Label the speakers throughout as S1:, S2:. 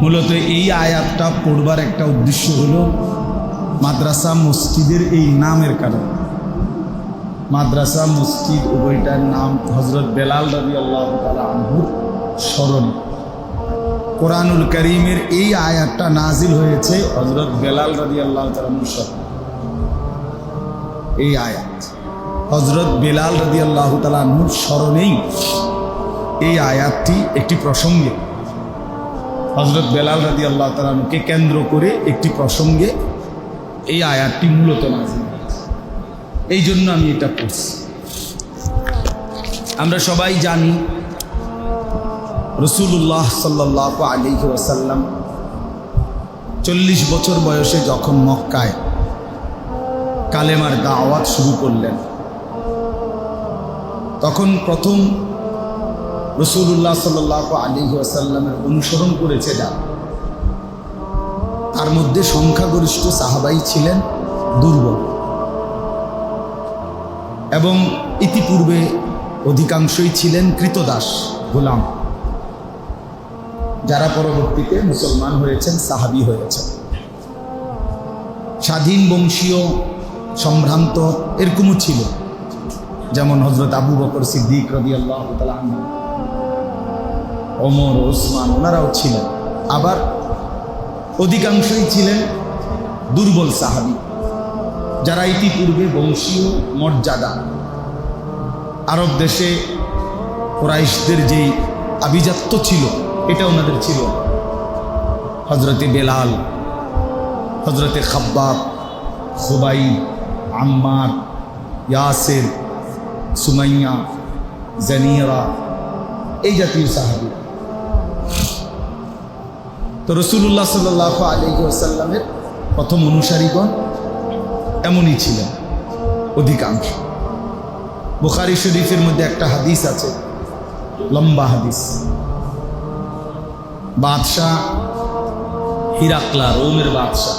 S1: মূলত এই আয়াতটা পড়বার একটা উদ্দেশ্য হলো মাদ্রাসা মসজিদের এই নামের কারণে। মাদ্রাসা মসজিদ উভয়টার নাম হযরত বেলাল রাদিয়াল্লাহু তাআলা আনহুর স্মরণে। কোরআনুল কারীমের এই আয়াতটা নাজিল হয়েছে হযরত বেলাল রাদিয়াল্লাহু তাআলা আনহুর স্মরণে। এই আয়াত হযরত বেলাল রাদিয়াল্লাহু তাআলা আনহুর স্মরণেই এই আয়াতটি একটি প্রসঙ্গে, হযরত বেলাল রাদিয়াল্লাহু তাআলা আনহুকে কেন্দ্র করে একটি প্রসঙ্গে এই আয়াতটি মূলত নাজিল হয়েছে। এই জন্য আমি এটা পড়ছি। আমরা সবাই জানি রাসূলুল্লাহ সাল্লাল্লাহু আলাইহি ওয়াসাল্লাম 40 বছর বয়সে যখন মক্কায় কালেমার দাওয়াত শুরু করলেন, তখন প্রথম রাসূলুল্লাহ সাল্লাল্লাহু আলাইহি ওয়াসাল্লামের অনুসরণ করেছে যারা, তার মধ্যে সংখ্যাগরিষ্ঠ সাহাবাই ছিলেন দুর্বল, এবং ইতিপূর্বে অধিকাংশই ছিলেন কৃতদাস গোলাম, যারা পরবর্তীতে মুসলমান হয়েছেন, সাহাবী হয়েছেন। স্বাধীন বংশীয় সম্ভ্রান্ত এরকমও ছিল, যেমন হযরত আবু বকর সিদ্দিক রাদিয়াল্লাহু তাআলা আনহু, ওমর, ওসমান, ওনারাও ছিলেন। আবার অধিকাংশই ছিলেন দুর্বল সাহাবী, যারা ইতিপূর্বে বংশীয় মর্যাদা, আরব দেশে কুরাইশদের যেই আভিজাত্য ছিল এটা ওনাদের ছিল। হযরতে বেলাল, হযরতে খাব্বাব, খুবাইব, আম্মার, ইয়াসির, সুমাইয়া, জানিরা, এই জাতীয় সাহাবী। তো রাসূলুল্লাহ সাল্লাল্লাহু আলাইহি ওয়াসাল্লামের প্রথম অনুসারীগণ এমনই ছিলেন অধিকাংশ। বুখারী শরীফের মধ্যে একটা হাদিস আছে, লম্বা হাদিস। বাদশাহ হিরাক্লা, রোমের বাদশাহ,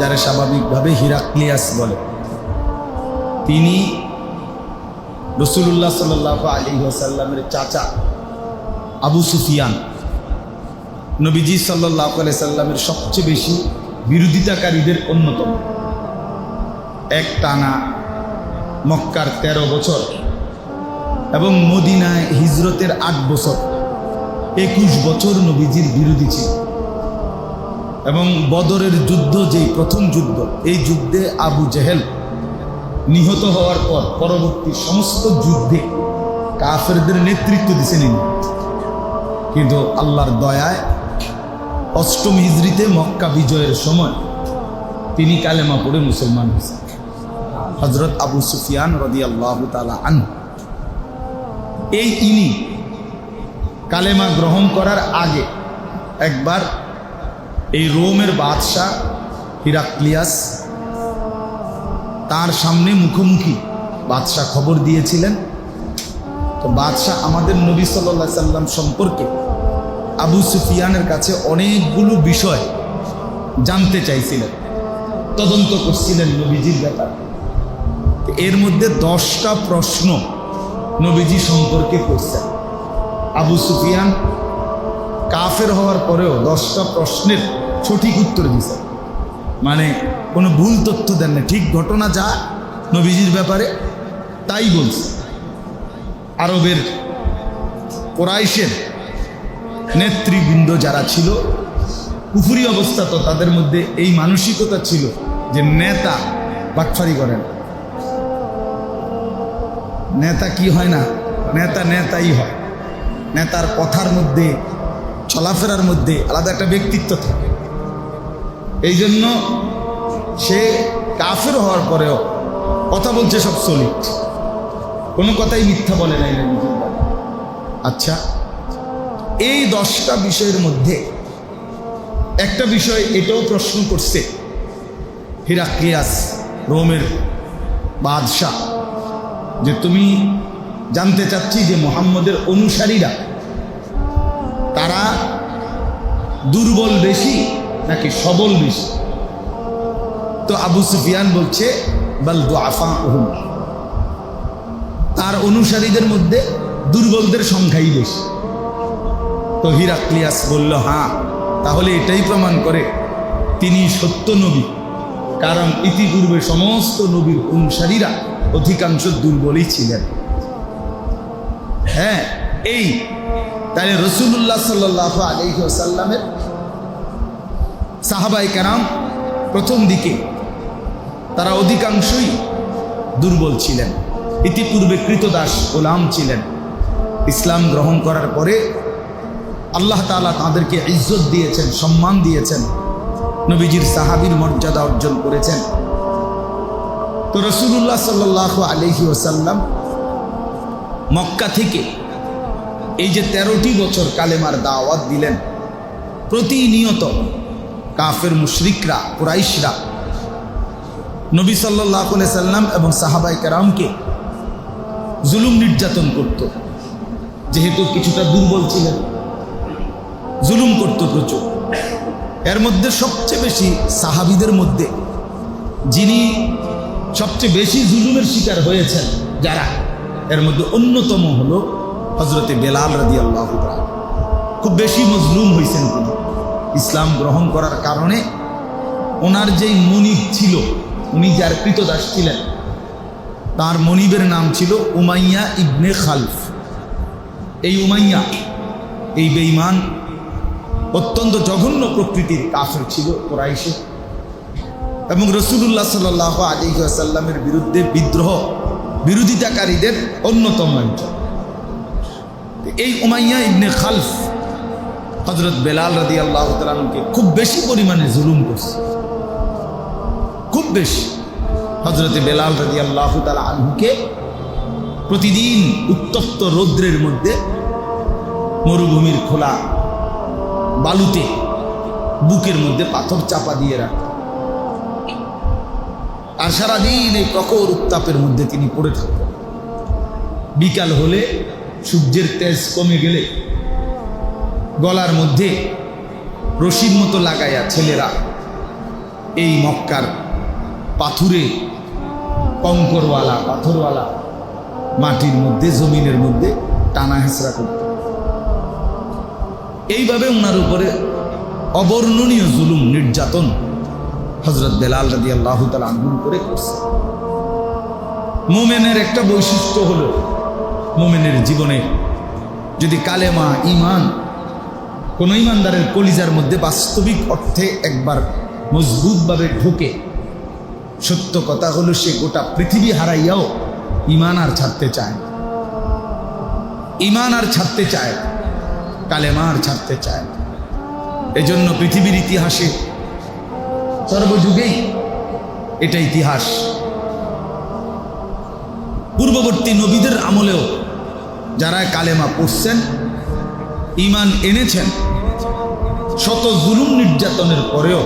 S1: যারা স্বাভাবিকভাবে হিরাক্লিয়াস বলে, তিনি রাসূলুল্লাহ সাল্লাল্লাহু আলাইহি ওয়াসাল্লামের চাচা আবু সুফিয়ান, নবীজি সাল্লাল্লাহু আলাইহি সাল্লামের সবচেয়ে বেশি বিরোধিতাকারীদের অন্যতম। এক টানা মক্কার 13 বছর এবং মদিনায় হিজরতের 8 বছর, 21 বছর নবীজির বিরোধী ছিল। এবং বদরের যুদ্ধ, যেই প্রথম যুদ্ধ, এই যুদ্ধে আবু জেহেল নিহত হওয়ার পর পরবর্তী সমস্ত যুদ্ধে কাফেরদের নেতৃত্ব দিয়েছেন ইনি। কিন্তু আল্লাহর দয়ায় 8ম হিজরিতে মক্কা বিজয়ের সময় তিনি কালেমা পড়ে মুসলমান হয়েছেন। হযরত আবু সুফিয়ান রাদিয়াল্লাহু তাআলা আনহু, ইনি কালেমা গ্রহণ করার আগে একবার এই রোমের বাদশাহ হিরাক্লিয়াস, তার সামনে মুখোমুখি বাদশাহ খবর দিয়েছিলেন। তো বাদশাহ আমাদের নবী সাল্লাল্লাহু আলাইহি সাল্লাম সম্পর্কে আবু সুফিয়ানের কাছে অনেকগুলো বিষয় জানতে চাইছিলেন, তদন্ত করছিলেন নবীজির ব্যাপারে। এর মধ্যে 10টা প্রশ্ন নবীজি সম্পর্কে করছেন। আবু সুফিয়ান কাফের হওয়ার পরেও 10টা প্রশ্নের সঠিক উত্তর দিয়েছেন, মানে কোনো ভুল তথ্য দেন না, ঠিক ঘটনা যা নবীজির ব্যাপারে তাই বলছে। আরবের কুরাইশের নেতৃবৃন্দ যারা ছিল, কুফরি অবস্থা, তো তাদের মধ্যে এই মানসিকতা ছিল যে নেতা বাটফারি করেন। নেতা কি হয় না, নেতা নেতাই হয়। নেতার কথার মধ্যে, চলাফেরার মধ্যে আলাদা একটা ব্যক্তিত্ব থাকে। এই জন্য সে কাফের হওয়ার পরেও কথা বলছে সব সলিড, কোনো কথাই মিথ্যা বলে নাই। আচ্ছা, এই 10টা বিষয়ের মধ্যে একটা বিষয় এটাও প্রশ্ন করছে হিরাক্লিয়াস, রোমের বাদশাহ, যে তুমি জানতে চাচ্ছি যে মুহাম্মদের অনুসারীরা তারা দুর্বল বেশি নাকি সবল বেশি? তো আবু সুফিয়ান বলছে বাল দুআফাউহুম, তার অনুসারীদের মধ্যে দুর্বলদের সংখ্যাই বেশি। তো হিরাক্লিয়াস বলল, হ্যাঁ তাহলে এটাই প্রমাণ করে তিনি সত্য নবী। কারণ ইতিপূর্বে সমস্ত নবীর অনুসারীরা অধিকাংশ দুর্বলই ছিলেন। হ্যাঁ, এই তাহলে রাসূলুল্লাহ সাল্লাল্লাহু আলাইহি ওয়াসাল্লামের সাহাবায়ে কেরাম প্রথম দিকে তারা অধিকাংশই দুর্বল ছিলেন, ইতিপূর্বে কৃতদাস গোলাম ছিলেন। ইসলাম গ্রহণ করার পরে আল্লাহ তাআলা তাদেরকে ইজ্জত দিয়েছেন, সম্মান দিয়েছেন, নবীজির সাহাবীর মর্যাদা অর্জন করেছেন। তো রাসূলুল্লাহ সাল্লাল্লাহু আলাইহি ওয়াসাল্লাম মক্কা থেকে এই যে 13টি বছর কালেমার দাওয়াত দিলেন, প্রতিনিয়ত কাফের মুশরিকরা, কুরাইশরা নবী সাল্লাল্লাহু আলাইহি সাল্লাম এবং সাহাবায়ে কেরামকে জুলুম নির্যাতন করত। যেহেতু কিছুটা দুর্বল ছিলেন, জুলুম করত প্রচুর। এর মধ্যে সবচেয়ে বেশি সাহাবীদের মধ্যে যিনি সবচেয়ে বেশি জুলুমের শিকার হয়েছেন যারা, এর মধ্যে অন্যতম হলো হযরতে বেলাল রাদিয়াল্লাহু তাআলা। খুব বেশি মজলুম হয়েছেন তিনি। ইসলাম গ্রহণ করার কারণে ওনার যেই মনিব ছিল, উনি যার কৃতদাস ছিলেন, তার মনিবের নাম ছিল উমাইয়া ইবনে খালফ। এই উমাইয়া, এই বেঈমান, অত্যন্ত জঘন্য প্রকৃতির কাফের ছিল কুরাইশে, এবং রাসূলুল্লাহ সাল্লাল্লাহু আলাইহি ওয়াসাল্লামের বিরুদ্ধে বিদ্রোহ বিরোধিতাকারীদের অন্যতম একজন। এই উমাইয়া ইবনে খালফ হযরত বেলাল রাদিয়াল্লাহু তাআলা আনহুকে খুব বেশি পরিমাণে জুলুম করছে, খুব বেশি। হযরতে বেলাল রাদিয়াল্লাহু তাআলা আনহুকে প্রতিদিন উত্তপ্ত রৌদ্রের মধ্যে মরুভূমির খোলা বালুতে বুকের মধ্যে পাথর চাপা দিয়ে রাখত, আর সারাদিন এই প্রখর উত্তাপের মধ্যে তিনি পড়ে থাকতেন। বিকাল হলে সূর্যের তেজ কমে গেলে গলার মধ্যে রশির মতো লাগাইয়া ছেলেরা এই মক্কার পাথুরে কঙ্করওয়ালা, পাথরওয়ালা মাটির মধ্যে, জমিনের মধ্যে টানা হেঁচড়া করত। এইভাবে ওনার উপরে অবর্ণনীয় জুলুম নির্যাতন হযরত বেলাল রাদিয়াল্লাহু তাআলা আনহুর উপরে করছে। মুমিনের একটা বৈশিষ্ট্য হলো, মুমিনের জীবনে যদি কালেমা, ঈমান কোন ঈমানদারের কলিজার মধ্যে বাস্তবিক অর্থে একবার মজবুতভাবে ঢোকে, সত্য কথা হলো সে গোটা পৃথিবী হারাইয়াও ঈমান আর ছাড়তে চায় না, ঈমান আর ছাড়তে চায়, কালেমা আর ছাড়তে চায়। এজন্য পৃথিবীর ইতিহাসে সর্বযুগেই এটা ইতিহাস। পূর্ববর্তী নবীদের আমলেও যারা কালেমা পড়ছেন, ঈমান এনেছেন, শত জুলুম নির্যাতনের পরেও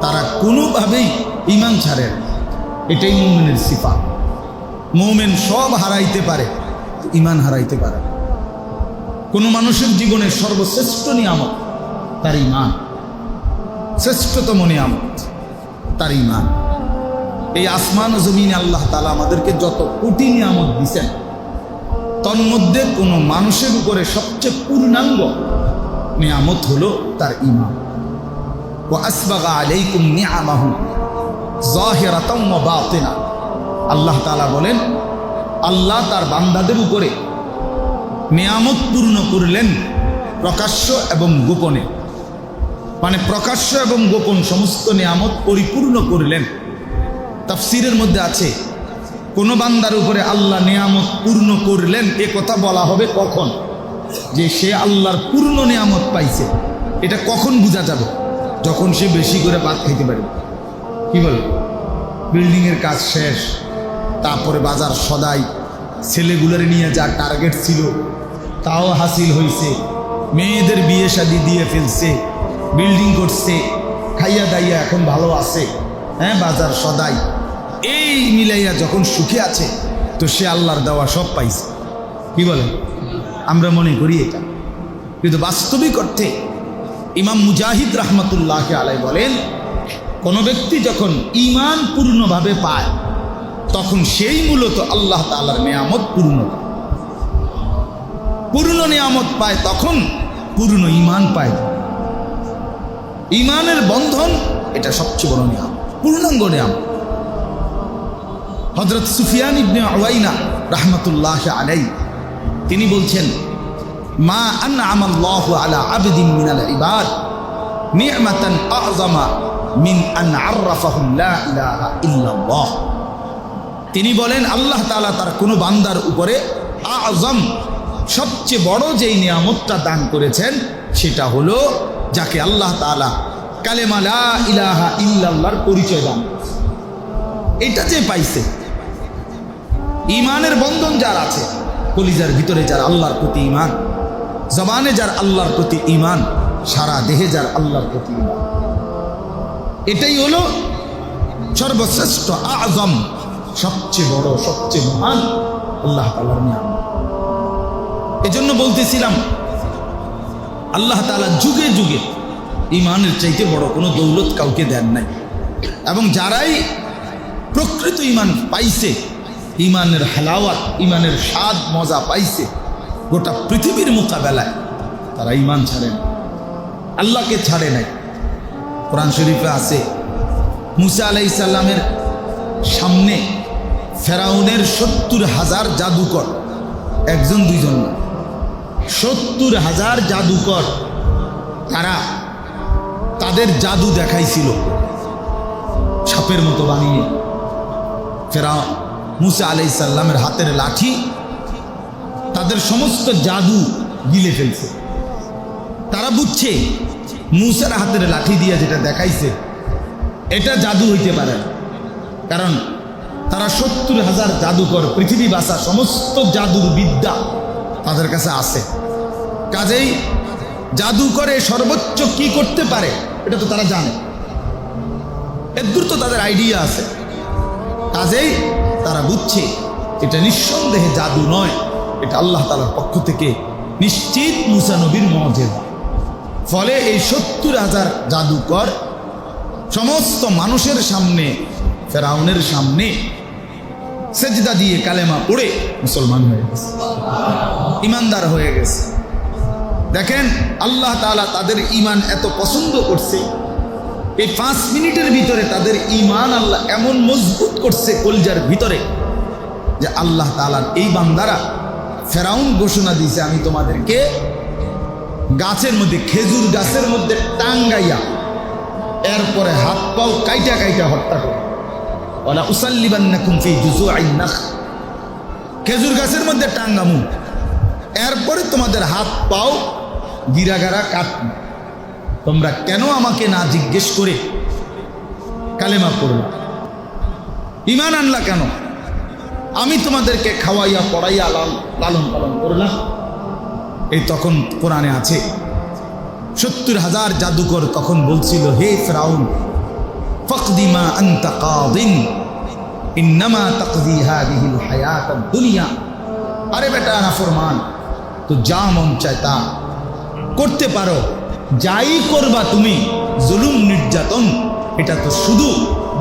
S1: তারা কোনোভাবেই ঈমান ছাড়েন। এটাই মুমিনের সিফাত। মুমিন সব হারাইতে পারে, ঈমান হারাইতে পারে। কোনো মানুষের জীবনের সর্বশ্রেষ্ঠ নিয়ামত তার ঈমান, শ্রেষ্ঠতম নিয়ামত তার ঈমান। এই আসমান ও জমিনে আল্লাহ তাআলা আমাদেরকে যত কোটি নিয়ামত দিয়েছেন, তন্মধ্যে কোনো মানুষের উপরে সবচেয়ে পূর্ণাঙ্গ নিয়ামত হলো তার ঈমান। ওয়া আসবাগা আলাইকুম নিআমাহু যাহিরাতাও ওয়া বাতিনা। আল্লাহ তাআলা বলেন, আল্লাহ তার বান্দাদের উপরে নিয়ামত পূর্ণ করলেন প্রকাশ্য এবং গোপনে, মানে প্রকাশ্য এবং গোপন সমস্ত নিয়ামত পরিপূর্ণ করলেন। তাফসীরের মধ্যে আছে, কোন বান্দার উপরে আল্লাহ নিয়ামত পূর্ণ করলেন এ কথা বলা হবে কখন, যে সে আল্লাহর পূর্ণ নিয়ামত পাইছে। এটা কখন বোঝা যাবে? যখন সে বেশি করে ভাত খাইতে পারবে। কি বলে? বিল্ডিংয়ের কাজ শেষ, তারপরে বাজার সদাই, ছেলেগুলোর নিয়ে যা টার্গেট ছিল তাও হাসিল হয়েছে, মেয়েদের বিয়ে শাদী দিয়ে ফেলছে, বিল্ডিং করছে, খাইয়া দাইয়া এখন ভালো আছে, হ্যাঁ, বাজার সদাই, এই মিলাইয়া যখন সুখে আছে, তো সে আল্লাহর দেওয়া সব পাইছে। কি বলে? আমরা মনে করি এটা, কিন্তু বাস্তবিক অর্থে ইমাম মুজাহিদ রাহমাতুল্লাহ আলাইহি বলেন, কোনো ব্যক্তি যখন ঈমান পূর্ণভাবে পায় তখন সেই মূলত আল্লাহ তাআলার নিয়ামত পূর্ণ নিয়ামত পায়, তখন পূর্ণ ঈমান পায়। ইমানের বন্ধন এটা সবচেয়ে বড় নিয়াম, পূর্ণাঙ্গ নিয়াম। হযরত সুফিয়ান ইবনে উয়াইনা রাহমাতুল্লাহি আলাইহি তিনি বলছেন, মা আনআমাল্লাহু আলা আবদিন মিনাল ইবাদ নি'মাতান আযমা মিন আন আররাফাহুম লা ইলাহা ইল্লাল্লাহ। তিনি বলেন আল্লাহ তাআলা তার কোনো বান্দার উপরে আযম, সবচেয়ে বড় যেই নিয়ামতটা দান করেছেন সেটা হলো যাকে আল্লাহ তাআলা কালেমা লা ইলাহা ইল্লাল্লাহর পরিচয় দান করেছেন। এটা যে পাইছে, ইমানের বন্ধন যার আছে, কলিজার ভিতরে যার আল্লাহর প্রতি ইমান, জবানে যার আল্লাহর প্রতি ইমান, সারা দেহে যার আল্লাহর প্রতি ইমান, এটাই হলো সর্বশ্রেষ্ঠ আযম, সবচেয়ে বড়, সবচেয়ে মহান আল্লাহ তাআলার নিয়ামত। এজন্য বলতেছিলাম আল্লাহ তাআলা যুগে যুগে ইমানের চাইতে বড় কোনো দৌলত কাউকে দেন নাই, এবং যারাই প্রকৃত ইমান পাইছে, ইমানের হালাওয়াত, ইমানের স্বাদ মজা পাইছে, গোটা পৃথিবীর মোকাবেলায় তারা ইমান ছাড়ে না, আল্লাহকে ছাড়ে নাই। কোরআন শরীফে আছে মুসা আলাইহিস সালামের সামনে ফেরাউনের ৭০,০০০ জাদুকর, একজন দুইজন না, ৭০,০০০ জাদুকর, তারা তাদের জাদু দেখাইছিল সাপের মতো বানিয়ে। ফেরাউন মুসা আলাইহিস সালামের হাতের লাঠি তাদের সমস্ত জাদু গিলে ফেলছে। তারা বুঝছে মুসার হাতের লাঠি দিয়ে যেটা দেখাইছে এটা জাদু হইতে পারে, কারণ তারা ৭০,০০০ জাদুকর, পৃথিবী বাসা সমস্ত জাদুর বিদ্যা তাদের কাছে আছে। কাজেই জাদু করে সর্বোচ্চ কি করতে পারে এটা তো তারা জানে, এদূর তো তাদের আইডিয়া আছে। কাজেই তারা বুঝছে এটা নিঃসন্দেহে জাদু নয়, এটা আল্লাহ তাআলার পক্ষ থেকে নিশ্চিত মুসা নবীর মুজিজা। ফলে এই ৭০,০০০ জাদুকর সমস্ত মানুষের সামনে, ফেরাউনের সামনে সেজদা দিয়ে কালেমা পড়ে মুসলমান হয়ে গেছে, ইমানদার হয়ে গেছে। দেখেন আল্লাহ তাআলা তাদের ইমান এত পছন্দ করছে, এই 5 মিনিটের ভিতরে তাদের ইমান আল্লাহ এমন মজবুত করছে কলজার ভিতরে যে আল্লাহ তাআলার এই বান্দারা, ফেরাউন ঘোষণা দিয়েছে আমি তোমাদেরকে গাছের মধ্যে, খেজুর গাছের মধ্যে টাঙ্গাইয়া এরপরে হাত পাও কাইটা কাইটা হত্যা করো, ওয়ালা উসাল্লিবান্নাকুম ফি জুযুআইন নাখ, খেজুর গাছের মধ্যে টাঙ্গামু, এরপরে তোমাদের হাত পাও গিরাগারা কাটবো। তোমরা কেন আমাকে না জিজ্ঞেস করে কালেমা পড়লা, ইমান আনলা কেন? আমি তোমাদেরকে খাওয়াইয়া পড়াইয়া লালন পালন করলাম। এই তখন কোরআনে আছে ৭০,০০০ জাদুকর তখন বলছিল, হে ফিরআউন ফাকদি মা আনতা কাদিন ইন্নামা তাকদি হাদিহিল হায়াতাদ দুনিয়া, আরে বেটা নাফরমান, তো যা মন চায় তা করতে পারো, যাই করবা তুমি, জুলুম নির্যাতন এটা তো শুধু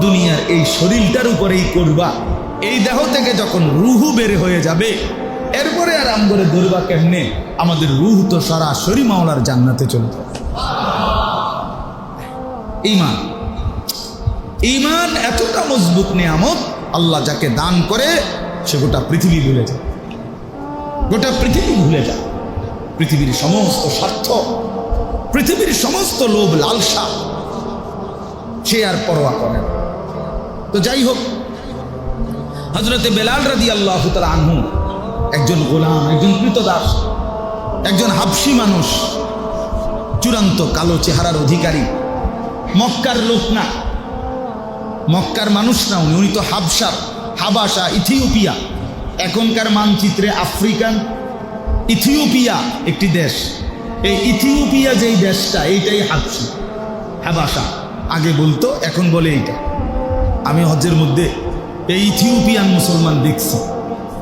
S1: দুনিয়ার এই শরীরটার উপরেই করবা, এই দেহ থেকে যখন রুহু বের হয়ে যাবে এরপরে আর আমগরে ধরবা কেমনে? আমাদের রুহ তো সরাসরি মাওলার জান্নাতে চলে যাবে। ঈমান, ঈমান এতটা মজবুত নিয়ামত, আল্লাহ যাকে দান করে সে গোটা পৃথিবী ভুলে যায়, গোটা পৃথিবী ভুলে যায়। পৃথিবীর সমস্ত স্বার্থ, পৃথিবীর সমস্ত লোভ লালসা সে আর পরোয়া করে না। তো যাই হোক, হযরতে বেলাল রাদিয়াল্লাহু তাআলা আনহু একজন গোলাম, একজন কৃতদাস, একজন হাবশি মানুষ, চূড়ান্ত কালো চেহারার অধিকারী, মক্কার লোক না, মক্কার মানুষ না, উনি তো হাবশার, হাবাসা, ইথিওপিয়া, এখনকার মানচিত্রে আফ্রিকান ইথিওপিয়া একটি দেশ। এই ইথিওপিয়া যেই দেশটা এইটাই হাবশি, হাবাসা আগে বলতো, এখন বলে এইটা। আমি হজ্জের মধ্যে এই ইথিওপিয়ান মুসলমান দেখছি,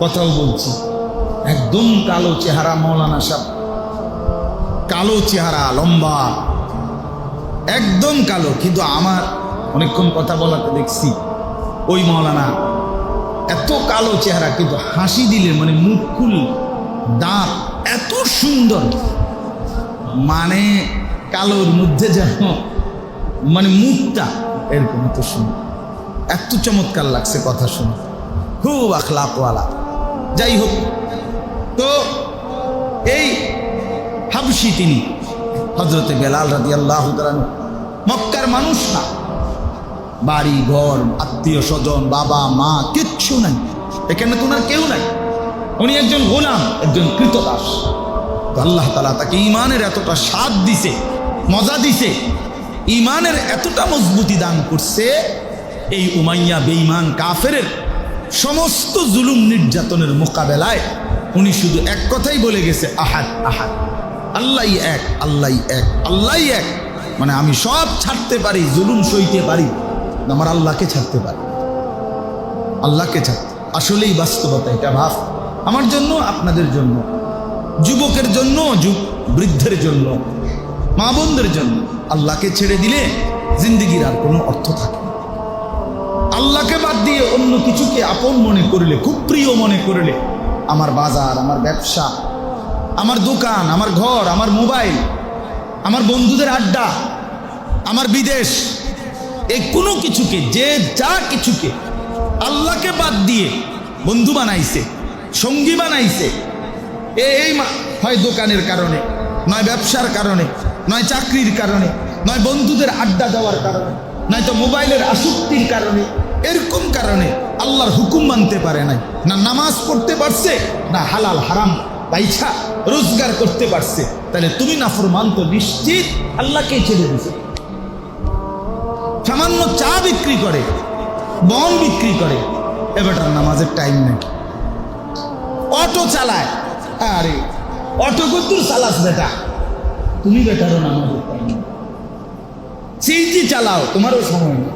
S1: কথাও বলছি, একদম কালো চেহারা, মৌলানা সাহেব, কালো চেহারা, লম্বা, একদম কালো। কিন্তু আমার অনেকক্ষণ কথা বলাতে দেখছি ওই মৌলানা এত কালো চেহারা, কিন্তু হাসি দিলে মানে মুখ খুল, দাঁত এত সুন্দর, মানে কালোর মধ্যে যেন মানে মুখটা এরকম তো শুনে এত চমৎকার লাগছে কথা শুনে, খুব আখলাকওয়ালা। যাই হোক, তো এই হাবশি তিনি হযরতে বেলাল রাদিয়াল্লাহু তাআলা মক্কার মানুষ না, বাড়ি ঘর আত্মীয় স্বজন বাবা মা কিচ্ছু নাই, এখানে তো ওনার কেউ নাই, উনি একজন গোলাম, একজন কৃতদাস। তো আল্লাহ তাআলা তাকে ঈমানের এতটা স্বাদ দিছে, মজা দিছে, ঈমানের এতটা মজবুতি দান করছে, এই উমাইয়া বেঈমান কাফেরের সমস্ত জুলুম নির্যাতনের মোকাবেলায় উনি শুধু এক কথাই বলে গেছে, আহাদ আহাদ, আল্লাহই এক, আল্লাহই এক, আল্লাহই এক। মানে আমি সব ছাড়তে পারি, জুলুম সইতে পারি, আমার আল্লাহকে ছাড়তে পারি, আল্লাহকে ছাড়তে। আসলেই বাস্তবতা এটা ভাব, আমার জন্য, আপনাদের জন্য, যুবকের জন্য, বৃদ্ধের জন্য, মা বোনদের জন্য। আল্লাহকে ছেড়ে দিলে জিন্দেগির আর কোনো অর্থ থাকে না। আল্লাহকে বাদ দিয়ে অন্য কিছুকে আপন মনে করলে, খুব প্রিয় মনে করলে, আমার বাজার, আমার ব্যবসা, আমার দোকান, আমার ঘর, আমার মোবাইল, আমার বন্ধুদের আড্ডা, আমার বিদেশ, এই কোনো কিছুকে, যে যা কিছুকে আল্লাহকে বাদ দিয়ে বন্ধু বানাইছে, সঙ্গী বানাইছে, এই হয় দোকানের কারণে, নয় ব্যবসার কারণে, নয় চাকরির কারণে, নয় বন্ধুদের আড্ডা দেওয়ার কারণে, নয় তো মোবাইলের আসক্তির কারণে, এরকম কারণে আল্লাহর হুকুম মানতে পারে নাই, না নামাজ পড়তে পারছে, না হালাল হারাম বাইছা রোজগার করতে পারছে, তাহলে তুমি নাফরমান তো নিশ্চিত আল্লাহকেই ছেড়ে দিছে। সামান্য চা বিক্রি করে, বন বিক্রি করে, এবারটার নামাজের টাইম নেই। অটো চালায়, আরে অটো কদ্দুর চালাস বেটা, তুমি বেটারও নামাজের টাইম নেই। সিএনজি চালাও, তোমারও সময় নেই,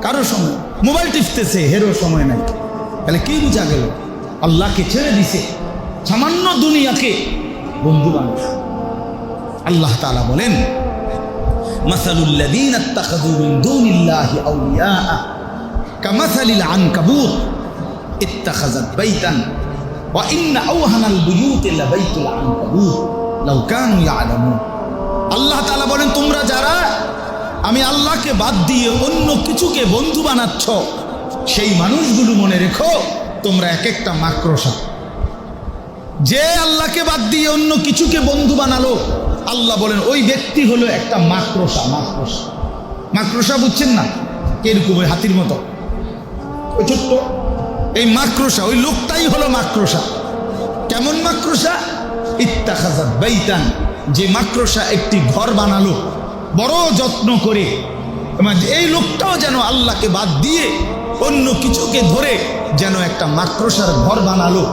S1: কারো সময়। মোবাইল টিপতেছে, হেরও সময় নাই। তাহলে কি বুঝা গেল? আল্লাহকে ছেড়ে দিছে, সামান্য দুনিয়াকে বন্ধু বানাইছে। আল্লাহ তাআলা বলেন, মাসালুল লাযীনা ইত্তাখাযু মিন দুনিল্লাহি আউলিয়া কামাসালিল আনকাবুত ইত্তাখাযাত বাইতান ওয়া ইন্না আওহানাল বুয়ুতি লাবাইতুল আনকাবুত লাউ কানু ইয়ালামুন। আল্লাহ তাআলা বলেন, তোমরা যারা আমি আল্লাহকে বাদ দিয়ে অন্য কিছুকে বন্ধু বানাচ্ছ, সেই মানুষগুলো মনে রেখো, তোমরা এক একটা মাকড়সা। যে আল্লাহকে বাদ দিয়ে অন্য কিছুকে বন্ধু বানালো, আল্লাহ বলেন ওই ব্যক্তি হলো একটা মাকড়সা। মাকড়সা, মাকড়সা বুঝছেন না? কিরকম? ওই হাতির মতো, ওই ছোট্ট এই মাকড়সা, ওই লোকটাই হলো মাকড়সা। কেমন মাকড়সা? ইত্তাখাযাত বাইতান, যে মাকড়সা একটি ঘর বানালো বড় যত্ন করে। এই লোকটাও যেন আল্লাহকে বাদ দিয়ে অন্য কিছুকে ধরে যেন একটা মাকড়সার ঘর বানালো।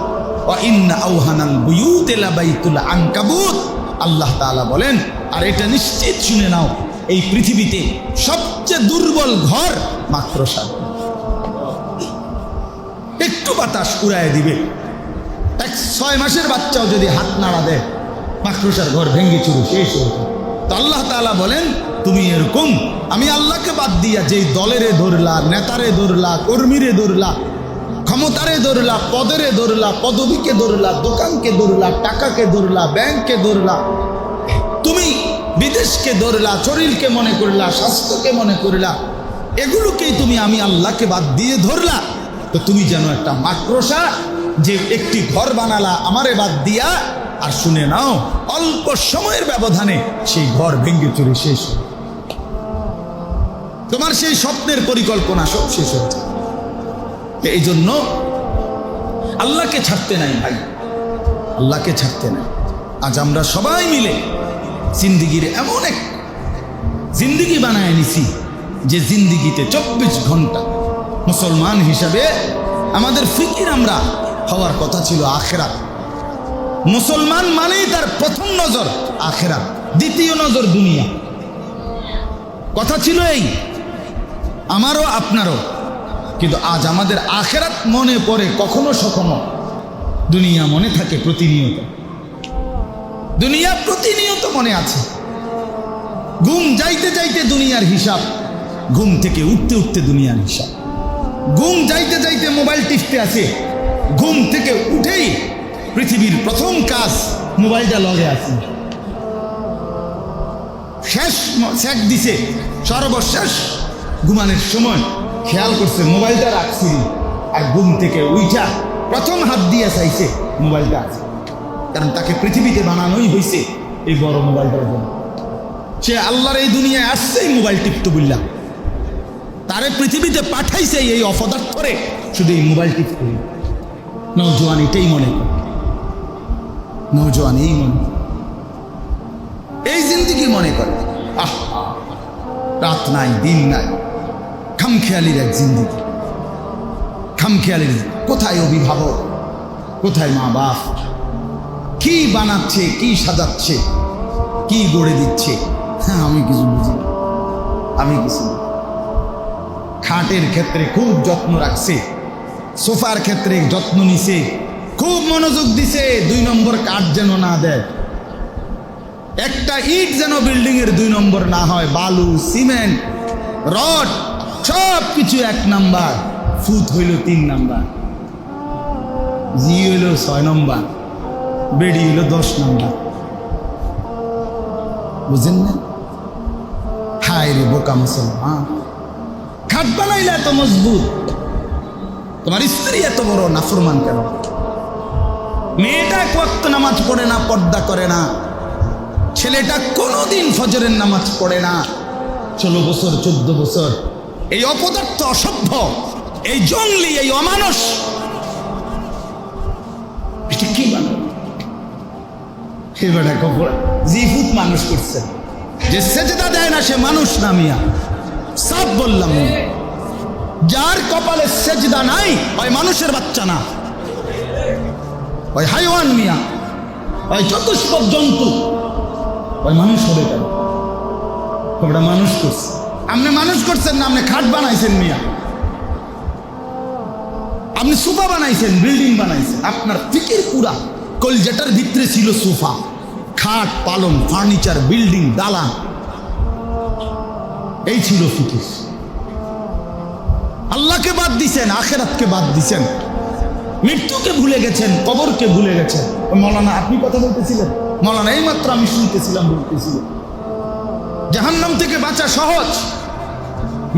S1: ওয়া ইন্না আওহানাল বুয়ুতি লাবাইতুল আনকাবুত। আল্লাহ তাআলা বলেন, আর এটা নিশ্চিত শুনে নাও, এই পৃথিবীতে সবচেয়ে দুর্বল ঘর মাকড়সা। একটু বাতাস উড়ায় দিবে, 6 মাসের বাচ্চাও যদি হাত নাড়া দেয়, মাকড়সার ঘর ভেঙে চুরে শেষ হয়ে যায়। তো আল্লাহ তাআলা বলেন, তুমি এরকম আমি আল্লাহকে বাদ দিয়া যেই দলেরে ধরলা, নেতারে ধরলা, কর্মীরে ধরলা, ক্ষমতারে ধরলা, পদেরে ধরলা, পদবীকে ধরলা, দোকানকে ধরলা, টাকাকে ধরলা, ব্যাংককে ধরলা, তুমি বিদেশকে ধরলা, শরীরকে মনে করলা, স্বাস্থ্যকে মনে করলা, এগুলোকেই তুমি আমি আল্লাহকে বাদ দিয়ে ধরলা। তো তুমি যেন একটা মাকড়সা, যে একটি ঘর বানালা আমারে বাদ দিয়া, আর শুনে নাও অল্প সময়ের ব্যবধানে সেই ঘর ভেঙে চুরে শেষ। তোমার সেই স্বপ্নের পরিকল্পনা সব শেষ হচ্ছে। এই জন্য আল্লাহকে ছাড়তে নাই ভাই, আল্লাহকে ছাড়তে নাই। আজ আমরা সবাই মিলে জিন্দিগির এমন এক জিন্দিগি বানায় নিছি, যে জিন্দিগিতে 24 ঘন্টা মুসলমান হিসাবে আমাদের ফিকির আমরা হওয়ার কথা ছিল আখিরাত। মুসলমান মানেই তার প্রথম নজর আখিরাত, দ্বিতীয় নজর দুনিয়া। কথা ছিল এই, আমারও আপনারও। কিন্তু আজ আমাদের আখিরাত মনে পড়ে কখনো সখনো, দুনিয়া মনে থাকে প্রতিনিয়ত। দুনিয়া প্রতিনিয়ত মনে আছে। ঘুম যাইতে যাইতে দুনিয়ার হিসাব, ঘুম থেকে উঠতে উঠতে দুনিয়ার হিসাব। ঘুম যাইতে যাইতে মোবাইল টিপতে আছে, ঘুম থেকে উঠেই পৃথিবীর প্রথম কাজ মোবাইলটা লগে আছে। শেষ শেক দিছে, সর্বশেষ ঘুমানোর সময় খেয়াল করছে মোবাইলটা রাখছি, আর ঘুম থেকে উইঠা প্রথম হাত দিয়ে চাইছে মোবাইলটা আছে, কারণ তাকে পৃথিবীতে বানানোই হয়েছে এই বড় মোবাইলটার জন্য। সে আল্লাহর এই দুনিয়ায় আসছে এই মোবাইল টিপতে বললাম, তারে পৃথিবীতে পাঠাইছে এই অপদার্থরে শুধু এই মোবাইল টিপতে। নওজোয়ান এটাই মনে করে, নওজোয়ান এই মনে, এই জিন্দিগি মনে করে। আহ, রাত নাই দিন নাই, খামখেয়ালির এক জিন্দিগি, খামখেয়ালির। কোথায় অভিভাবক, কোথায় মা বাপ, কি বানাচ্ছে, কি সাজাচ্ছে, কি গড়ে দিচ্ছে, হ্যাঁ আমি কিছু বুঝি না, আমি কিছু। খাটের ক্ষেত্রে খুব যত্ন রাখছে, সোফার ক্ষেত্রে যত্ন নিছে, খুব মনোযোগ দিছে 2 নম্বর কাঠ যেন না দেয়, একটা ইট যেন বিল্ডিং এর 2 নম্বর না হয়, বালু সিমেন্ট রড সব কিছু 1 নাম্বার, ফুট হইল 3 নাম্বার, জি হইল 6 নম্বর, বেডি হইল 10 নম্বর। বুঝেন না? হায় রে বোকা মুসলমান, খাট বানাইলে এত মজবুত, তোমার স্ত্রী এত বড় নাফরমান কেন? মেয়েটা 1 ওয়াক্ত নামাজ পড়ে না, পর্দা করে না, ছেলেটা কোনোদিন ফজরের নামাজ পড়ে না, 16 বছর 14 বছর। এই অপদার্থ, অসভ্য, এই জঙ্গলি, এই অমানুষ, এটা কি বানাবে? এবারে কপড় জিফুত মানুষ করছে, যে সেজদা দেয় না সে মানুষ না মিয়া, সাফ বললাম। যার কপালে সেজদা নাই ওই মানুষের বাচ্চা না, ওই হাইওয়ান মিয়া, ওই চতুষ্পদ জন্তু, ওই মানুষ হবে কেন? ওটা মানুষ করছে, আপনি মানুষ করছেন না, আপনি খাট বানাইছেন মিয়া, আপনি সোফা বানাইছেন, বিল্ডিং বানাইছেন, আপনার ফিকির পুরা কলজেটার ভিতরে ছিল সোফা, খাট, পালং, ফার্নিচার, বিল্ডিং, দালান, এই ছিল ফিকির। আল্লাহকে বাদ দিছেন, আখেরাতকে বাদ দিছেন, মৃত্যুকে ভুলে গেছেন, কবরকে ভুলে গেছেন। মৌলানা আপনি কথা বলতেছিলেন, মৌলানা এই মাত্র আমি শুনতেছিলাম, বলতেছিলাম জাহান্নাম থেকে বাঁচা সহজ,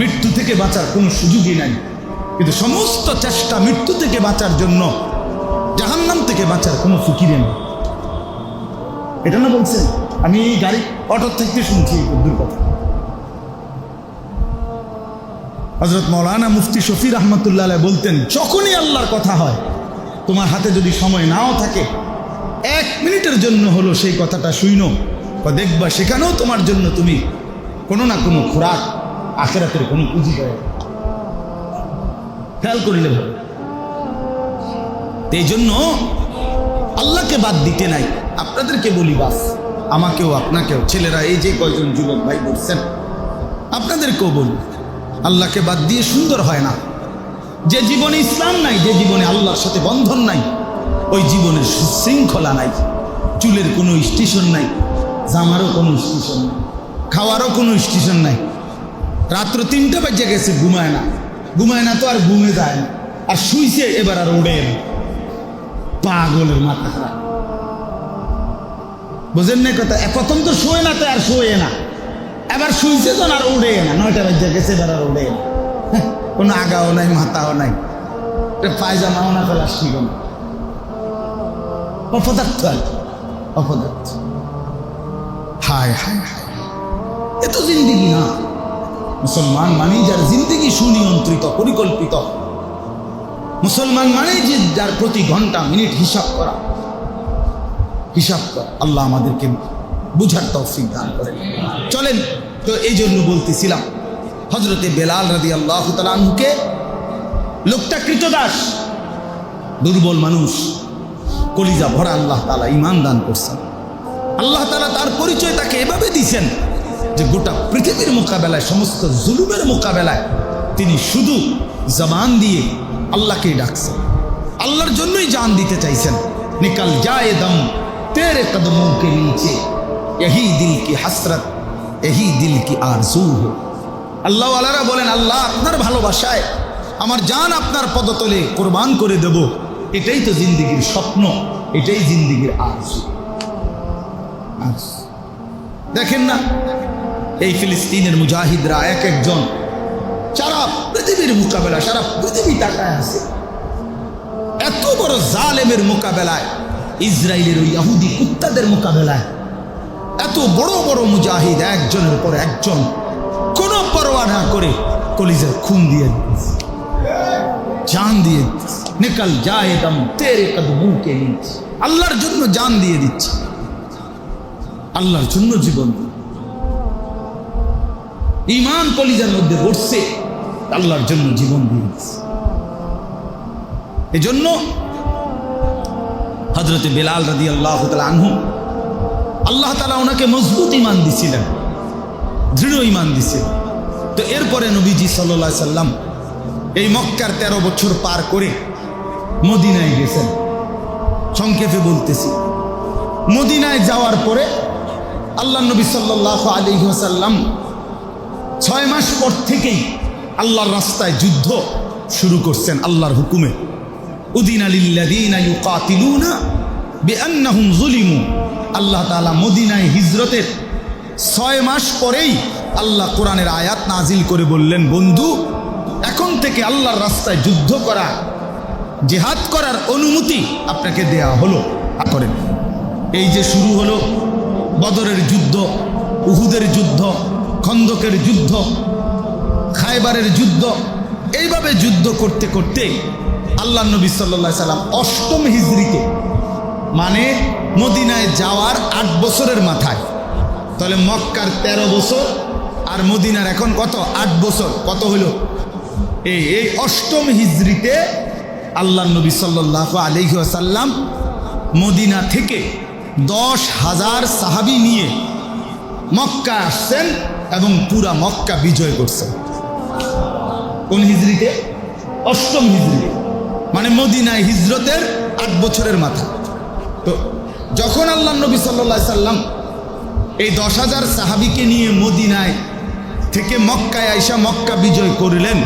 S1: মৃত্যু থেকে বাঁচার কোনো সুযোগই নাই, কিন্তু সমস্ত চেষ্টা মৃত্যু থেকে বাঁচার জন্য, জাহান্নাম থেকে বাঁচার কোনো ফিকিরে নেই। এটা না বলছেন? আমি এই গাড়ি অটো থেকে শুনছি দূর কথা। হযরত মাওলানা মুফতি শফি রহমতুল্লাহ আলাইহি বলতেন, যখনই আল্লাহর কথা হয়, তোমার হাতে যদি সময় নাও থাকে, 1 মিনিটের জন্য হলো সেই কথাটা শুইনো, দেখবা সেখানেও তোমার জন্য তুমি কোনো না কোনো খোরাক, আখিরাতের কোনো পুঁজি পাবে। খেয়াল করিলে ভাবে। এই জন্য আল্লাহকে বাদ দিতে নাই। আপনাদেরকে বলি, বাস আমাকেও আপনাকেও, ছেলেরা এই যে কয়জন যুবক ভাই বলছেন, আপনাদেরকেও বলি, আল্লাহকে বাদ দিয়ে সুন্দর হয় না। যে জীবনে ইসলাম নাই, যে জীবনে আল্লাহর সাথে বন্ধন নাই, ওই জীবনের শৃঙ্খলা নাই, চুলের কোনো স্টেশন নাই, জামারও কোনো স্টেশন নাই, খাওয়ারও কোনো স্টেশন নাই। রাত্র 3টা বাজে গেছে, ঘুমায় না, ঘুমায় না তো আর ঘুমে যায় না, আর শুইছে এবার আর ওড়ে না, পাগলের মাথা খারাপ। বোঝেন না কথা? প্রথম তো শোয়ে না, তো আর শোয়ে না, এবার শুইছে তো আর উড়ে না, 9টা বাজে গেছে, এবার আর উড়ে না, কোনো আগাও নাই, মাথাও নাই, পায়জামাও না, প্লাস্টিক না, অপদার্থ আর কি, অপদার্থ। হায় হায় হায়, এ তো জিন্দিগি না। মুসলমান মানে যার জিন্দিগি সুনিয়ন্ত্রিত, পরিকল্পিত। মুসলমান মানে যে যার প্রতি ঘন্টা মিনিট হিসাব করা, হিসাব করা। আল্লাহ আমাদেরকে বুঝার তৌফিক দান করেন। চলেন তো, এই জন্য বলতেছিলাম, হযরতে বেলাল রাদিয়াল্লাহু তাআলা আনহুকে, লোকটা কৃতদাস, দুর্বল মানুষ, কলিজা ভরা আল্লাহ তাআলা ঈমান দান করছেন। আল্লাহ তাআলা তার পরিচয় তাকে এভাবে দিয়েছেন যে গোটা পৃথিবীর মোকাবেলায়, সমস্ত জুলুমের মোকাবেলায় তিনি শুধু জবান দিয়ে আল্লাহকেই ডাকছেন, আল্লাহর জন্যই জান দিতে চাইছেন। নিকল যায় দম তেরে কদমোं के नीचे यही दिल की हसरत यही दिल की आरज़ू है। আল্লাহ ওয়ালারা বলেন, আল্লাহ আপনার ভালোবাসায় আমার জান আপনার পদতলে কোরবান করে দেব, এটাই তো জিন্দিগির স্বপ্ন, এটাই জিন্দিগির আরজু। দেখেন না এই ফিলিস্তিনের মুজাহিদরা এক একজন সারা পৃথিবীর মোকাবেলা, সারা পৃথিবী তাকায় আছে এত বড় জালেমের মোকাবেলায়, ইসরায়েলের ওই ইহুদি কুত্তাদের মোকাবেলায় এত বড় বড় মুজাহিদ একজনের পর একজন কোনো পরোয়া না করে কলিজার খুন দিয়ে দিচ্ছে, জান দিয়ে দিচ্ছে। নিকল যায় দম তেরে কদমু কে নিচে, আল্লাহর জন্য জান দিয়ে দিচ্ছে, আল্লাহর জন্য জীবন। ঈমান কলিজার মধ্যে বসছে, আল্লাহর জন্য জীবন দিয়ে দিচ্ছে। এজন্য হযরত বেলাল রাদিয়াল্লাহু তাআলা আনহু, আল্লাহ তাআলা ওনাকে মজবুত ঈমান দিছিলেন, দৃঢ় ঈমান দিছিলেন। তো এরপরে নবীজি সাল্লাল্লাহু আলাইহি সাল্লাম এই মক্কার 13 বছর পার করে মদিনায় গেছেন। সংক্ষেপে বলতেছি, মদিনায় যাওয়ার পরে আল্লাহ নবী সাল্লাল্লাহু আলাইহি ওয়াসাল্লাম 6 মাস পর থেকেই আল্লাহর রাস্তায় যুদ্ধ শুরু করছেন আল্লাহর হুকুমে। উদিনা লিল্লাযীনা ইউকাতিলুনা বিআন্নাহুম যুলিমু। আল্লাহ তাআলা মদিনায় হিজরতের 6 মাস পরেই আল্লাহ কোরআনের আয়াত নাজিল করে বললেন, বন্ধু এখন থেকে আল্লাহর রাস্তায় যুদ্ধ করা, জিহাদ করার অনুমতি আপনাকে দেয়া হলো, করেন। এই যে শুরু হলো বদরের যুদ্ধ, উহুদের যুদ্ধ, খন্দকের যুদ্ধ, খায়বারের যুদ্ধ, এইভাবে যুদ্ধ করতে করতে আল্লাহ নবী সাল্লাল্লাহু আলাইহি সাল্লাম 8ম হিজরিতে, মানে মদিনায় যাওয়ার 8 বছরের মাথায়, তাহলে মক্কার 13 বছর আর মদিনার এখন কত, 8 বছর, কত হলো? এই 8ম হিজরিতে আল্লাহ নবী সাল্লাল্লাহু আলাইহি ওয়াসাল্লাম মদিনা থেকে 10,000 সাহাবী নিয়ে মক্কা আসছেন এবং পুরা মক্কা বিজয় করছেন। কোন হিজরিতে? 8ম হিজরিতে, মানে মদিনায় হিজরতের 8 বছরের মাথা। তো যখন আল্লাহ নবী সাল্লাল্লাহু আলাইহি সাল্লাম এই 10,000 সাহাবীকে নিয়ে মদিনায় থেকে মক্কায় আইসা মক্কা বিজয় করলেন,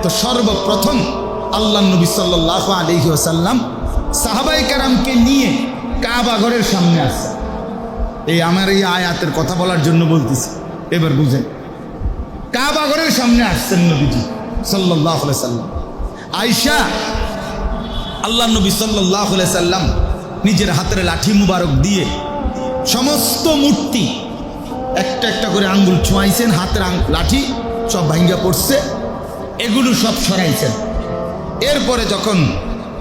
S1: তো সর্বপ্রথম আল্লাহ নবী সাল্লাল্লাহু আলাইহি ওয়াসাল্লাম সাহাবায়ে কেরামকে নিয়ে কাবা ঘরের সামনে আসছে। এই আমার এই আয়াতের কথা বলার জন্য বলতেছি, এবার বুঝেন। কাবা ঘরের সামনে আসছেন নবীজি সাল্লাল্লাহু আলাইহি সাল্লাম। আয়েশা, আল্লাহ নবী সাল্লাল্লাহু আলাইহি সাল্লাম নিজের হাতের লাঠি মুবারক দিয়ে সমস্ত মূর্তি একটা একটা করে আঙ্গুল ছোঁয়াইছেন, হাতের লাঠি সব ভাঙ্গা পড়ছে, এগুলো সব সরাইছেন। এরপরে যখন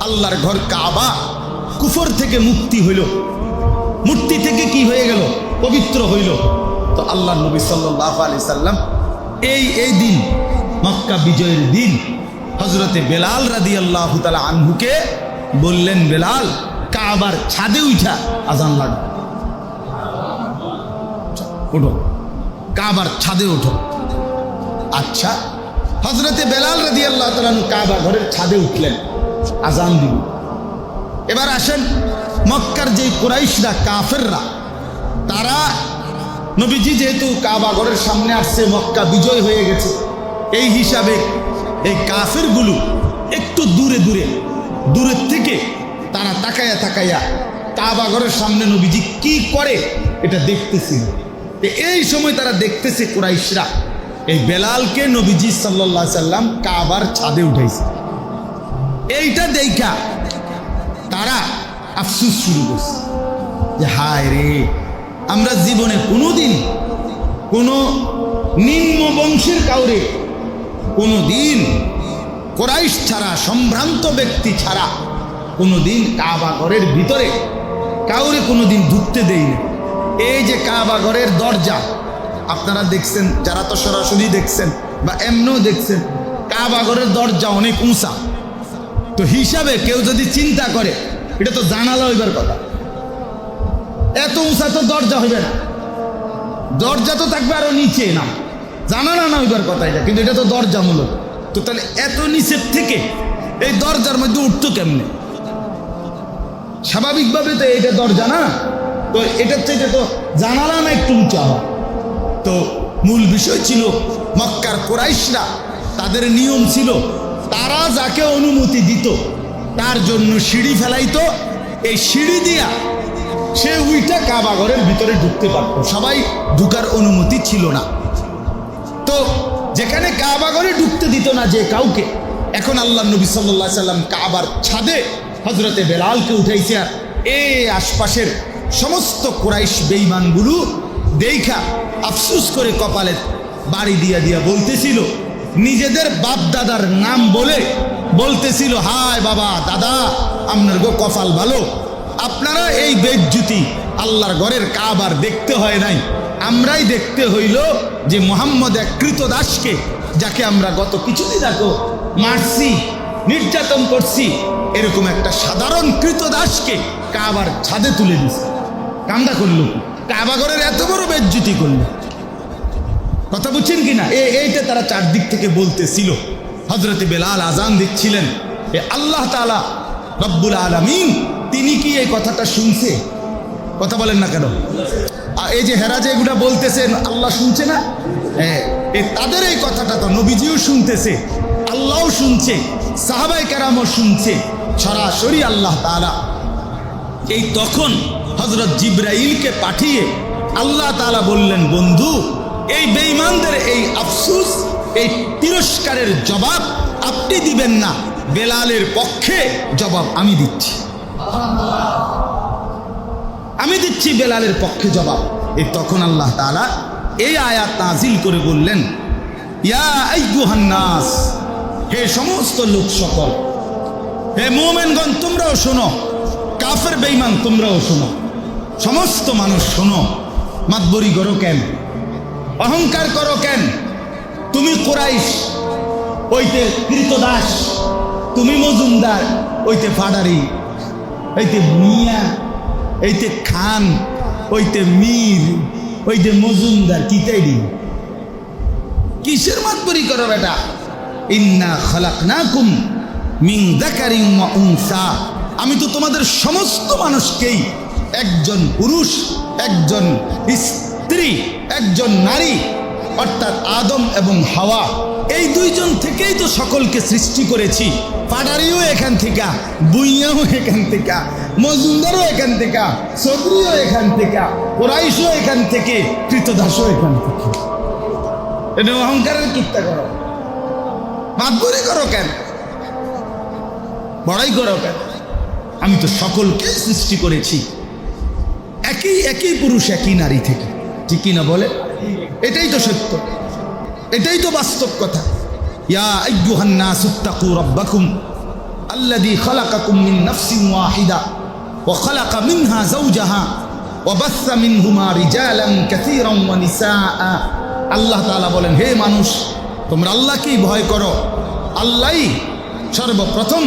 S1: আল্লাহর ঘর কাবা কুফর থেকে মুক্তি হইল, মূর্তি থেকে কি হয়ে গেল, পবিত্র হইল, তো আল্লাহ নবী সাল্লাল্লাহু আলাইহি সাল্লাম এই দিন মক্কা বিজয়ের দিন হযরতে বেলাল রাদিয়াল্লাহু তাআলা আনহুকে বললেন, বেলাল কাবার ছাদে উঠা আজান লাগবে, ওঠো, কাবার ছাদে ওঠো। আচ্ছা, হযরতে বেলাল রাদিয়াল্লাহু তাআলা আনহু কাবা ঘরের ছাদে উঠলেন, আজান দিল। এবার আসেন, মক্কার যে কুরাইশরা, কাফেররা, তারা নবীজি যেহেতু কাবা ঘরের সামনে আসছে, মক্কা বিজয় হয়ে গেছে, এই হিসাবে এই কাফেরগুলো একটু দূরে দূরে দূরের থেকে তারা তাকাইয়া তাকাইয়া কাবা ঘরের সামনে নবীজি কি করে এটা দেখতেছিল। এই সময় তারা দেখতেছে কুরাইশরা এই বেলালকে নবীজি সাল্লাল্লাহু আলাইহি সাল্লাম কাবার ছাদে উঠাইছে। এইটা দেখা তারা আফসোস শুরু করছে যে হায় রে, আমরা জীবনে কোনোদিন কোনো নিম্ন বংশের কাউরে কোনোদিন কুরাইশ ছাড়া, সম্ভ্রান্ত ব্যক্তি ছাড়া কোনোদিন কাবা ঘরের ভিতরে কাউরে কোনোদিন ঢুকতে দেয়নি। এই যে কাবা ঘরের দরজা আপনারা দেখছেন, যারা তো সরাসরি দেখছেন বা এমনও দেখছেন, কাবা ঘরের দরজা অনেক উঁচা। তো হিসাবে কেউ যদি চিন্তা করে এটা তো জানালা হইবার কথা, এত উঁচা তো দরজা হইবে না, দরজা তো থাকবে আরো নিচে, না জানালা না হইবার কথা এটা, কিন্তু এটা তো দরজা মূলত। তো তাহলে এত নিচের থেকে এই দরজার মধ্যে উঠতো কেমনে? স্বাভাবিকভাবে তো এটা দরজা না, তো এটার থেকে তো জানালা না একটু উঁচা হয়। তো মূল বিষয় ছিল মক্কার কুরাইশরা, তাদের নিয়ম ছিল তারা যাকে অনুমতি দিত তার জন্য সিঁড়ি ফেলাইতো, এই সিঁড়ি দিয়া সে উইটা কাবা ঘরের ভিতরে ঢুকতে পারত, সবাই ঢুকার অনুমতি ছিল না। তো যেখানে কাবা ঘরে ঢুকতে দিত না যে কাউকে, এখন আল্লাহ নবী সাল্লাল্লাহু আলাইহি সাল্লাম কাবার ছাদে হযরতে বেলালকে উঠাইছে। আর এই আশপাশের সমস্ত কুরাইশ বেঈমানগুলো দেখা আফসোস করে কপালে বাড়ি দিয়া দিয়া বলতেছিল, নিজেদের বাপ দাদার নাম বলে বলতেছিল, হায় বাবা দাদা আপনার গো কপাল ভালো, আপনারা এই বেজ্জুতি আল্লাহর ঘরের কাবার দেখতে হয় নাই, আমরাই দেখতে হইল যে মোহাম্মদ এক কৃতদাসকে, যাকে আমরা গত কিছুদিন আগে মারছি, নির্যাতন করছি, এরকম একটা সাধারণ কৃতদাসকে কাবার ছাদে তুলে দিছে। কামদা করলো, কাবা ঘরের এত বড় বেজ্জুতি করলো। কথা বুঝছেন কিনা? এইটা তারা চারদিক থেকে বলতেছিল। হযরতে বেলাল আজান দিচ্ছিলেন, আল্লাহ তাআলা রব্বুল আলামিন তিনি কি এই কথাটা শুনছে? কথা বলেন না কেন? এই যে হেরা যে এগুলা বলতেছেন আল্লাহ শুনছে না? তাদের এই কথাটা তো নবীজিও শুনতেছে, আল্লাহও শুনছে, সাহাবায়ে কেরামও শুনছে, সরাসরি আল্লাহ তাআলা এই তখন হযরত জিবরাইলকে পাঠিয়ে আল্লাহ তাআলা বললেন, বন্ধু এই বেঈমানদের এই আফসোস, এই তিরস্কারের জবাব আপনি দিবেন না, বেলালের পক্ষে জবাব আমি দিচ্ছি, আমি দিচ্ছি বেলালের পক্ষে জবাব। এই তখন আল্লাহ তাআলা এই আয়াত নাজিল করে বললেন, ইয়া আইয়ুহান নাস, হে সমস্ত লোক সকল, হে মুমিনগণ তোমরাও শোনো, কাফের বেঈমান তোমরাও শোনো, সমস্ত মানুষ শোনো। মাতবরি করো কেন? অহংকার করো কেন? তুমি কুরাইশ ওইতে কৃতদাস, তুমি মজুমদার ওইতে ফাডারি, ওইতে মিয়া, এইতে খান, ওইতে মীর, ওইতে মজুমদার, কিতাইডি কিসের মাতবরি করো বেটা? ইন্না খালাকনাকুম মিন যাকারিন ওয়া উনসা, আমি তো তোমাদের সমস্ত মানুষকেই একজন পুরুষ একজন স্ত্রী একজন নারী অর্থাৎ আদম এবং হাওয়া এই দুইজন থেকেই তো সকলকে সৃষ্টি করেছি। পাডারিও এখান থেকে, বুইয়াও এখান থেকে, মজুমদারও এখান থেকে, চৌধুরীও এখান থেকে, কুরাইশও এখান থেকে, কৃতদাসও এখান থেকে। এটা অহংকারের কিত্তা করো, মাতবরি করো কেন, বড়াই করো কেন? আমি তো সকলকে সৃষ্টি করেছি একই পুরুষ একই নারী থেকে, ঠিক কি না বলে? এটাই তো সত্য, এটাই তো বাস্তব কথা। ইয়া আইয়ুহান নাসুত্তাকু রাব্বাকুম আল্লাযী খালাকাকুম মিন নাফসিন ওয়াহিদা ওয়া খালাকা মিনহা যাওজাহা ওয়া বাসসা মিনহুমা রিজালান কাসীরান ওয়া নিসাআ। আল্লাহ তাআলা বলেন, হে মানুষ তোমরা আল্লাহকেই ভয় করো, আল্লাহই সর্বপ্রথম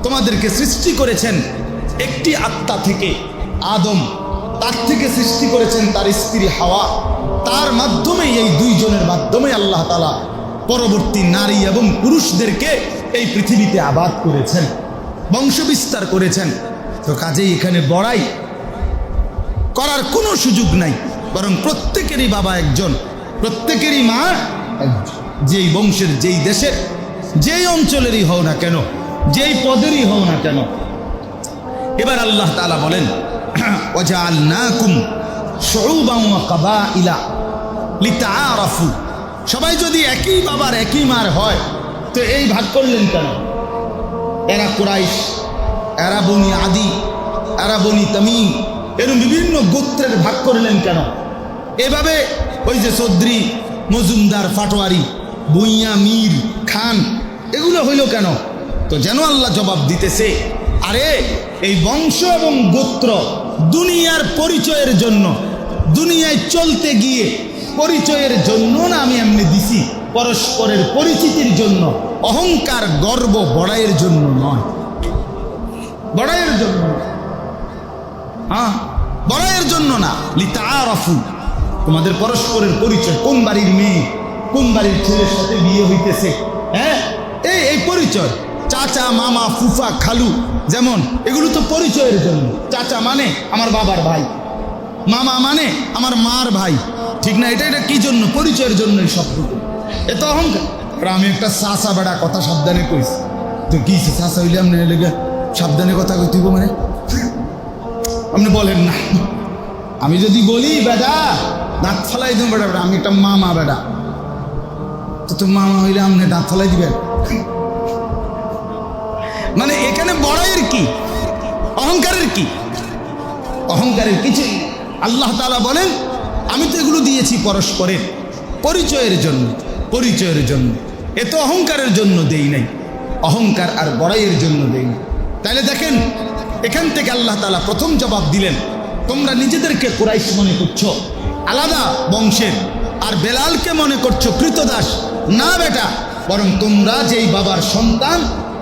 S1: তোমাদেরকে সৃষ্টি করেছেন একটি আত্মা থেকে, আদম, তার থেকে সৃষ্টি করেছেন তার স্ত্রী হাওয়া, তার মাধ্যমে এই দুইজনের মাধ্যমে আল্লাহ তাআলা পরবর্তী নারী এবং পুরুষদেরকে এই পৃথিবীতে আবাদ করেছেন, বংশ বিস্তার করেছেন। তো কাজেই এখানে বড়াই করার কোনো সুযোগ নাই, বরং প্রত্যেকেরই বাবা একজন, প্রত্যেকেরই মা একজন, যেই বংশের যেই দেশের যেই অঞ্চলেরই হও না কেন, যেই পদেরই হও না কেন। এবার আল্লাহ তাআলা বলেন, ওয়াজআলনাকুম শুউবান ওয়া কাবাইলা লিতাআরাফু, সবাই যদি একই বাবার একই মার হয় তো এই ভাগ করলেন কেন? এরা কুরাইশ, এরা বনি আদি, এরা বনি তামিম, এরকম বিভিন্ন গোত্রের ভাগ করলেন কেন? এভাবে ওই যে চৌধুরী, মজুমদার, পাটোয়ারি, ভূঁইয়া, মীর, খান এগুলো হইল কেন? তো যেন আল্লাহ জবাব দিতেছে, আরে এই বংশ এবং গোত্র দুনিয়ার পরিচয়ের জন্য, দুনিয়ায় চলতে গিয়ে পরিচয়ের জন্য না আমি এমনি দিছি, পরস্পরের পরিচিতির জন্য, অহংকার গর্ব বড়াইয়ের জন্য নয়, বড়াইয়ের জন্য, হ্যাঁ বড়াইয়ের জন্য না। লিতাআরাফু, তোমাদের পরস্পরের পরিচয়, কোন বাড়ির মেয়ে কোন বাড়ির ছেলের সাথে বিয়ে হইতেছে, হ্যাঁ এই পরিচয়, চাচা, মামা, ফুফা, খালু, যেমন এগুলো তো পরিচয়ের জন্য। চাচা মানে আমার বাবার ভাই, মামা মানে আমার মার ভাই, ঠিক না? এটা কি জন্য? পরিচয়ের জন্য এই শব্দগুলো। এত অহংকার। আমি একটা চাচা বেড়া, কথা সাবধানে কইস, তো কি চাচা হইলে আপনি লেগে সাবধানে কথা কইতেইব, মানে আপনি বলেন না। আমি যদি বলি বেড়া দাঁত ফালাই দেব, বেড়া আমি একটা মামা বেড়া, তো মামা হইলে আপনি দাঁত ফলাই দিবেন। মানে এখানে বড়াইয়ের কি, অহংকারের কি? অহংকারের কিছুই। আল্লাহ তাআলা বলেন আমি তো এগুলো দিয়েছি পরস্পরের পরিচয়ের জন্য, পরিচয়ের জন্য। এ তো অহংকারের জন্য দেই নাই, অহংকার আর বড়াইয়ের জন্য দেই নাই। তাহলে দেখেন এখান থেকে আল্লাহ তাআলা প্রথম জবাব দিলেন, তোমরা নিজেদেরকে কুরাইশ মনে করছো, আলাদা বংশের, আর বেলালকে মনে করছো কৃতদাস। না বেটা, বরং তোমরা যেই বাবার সন্তান,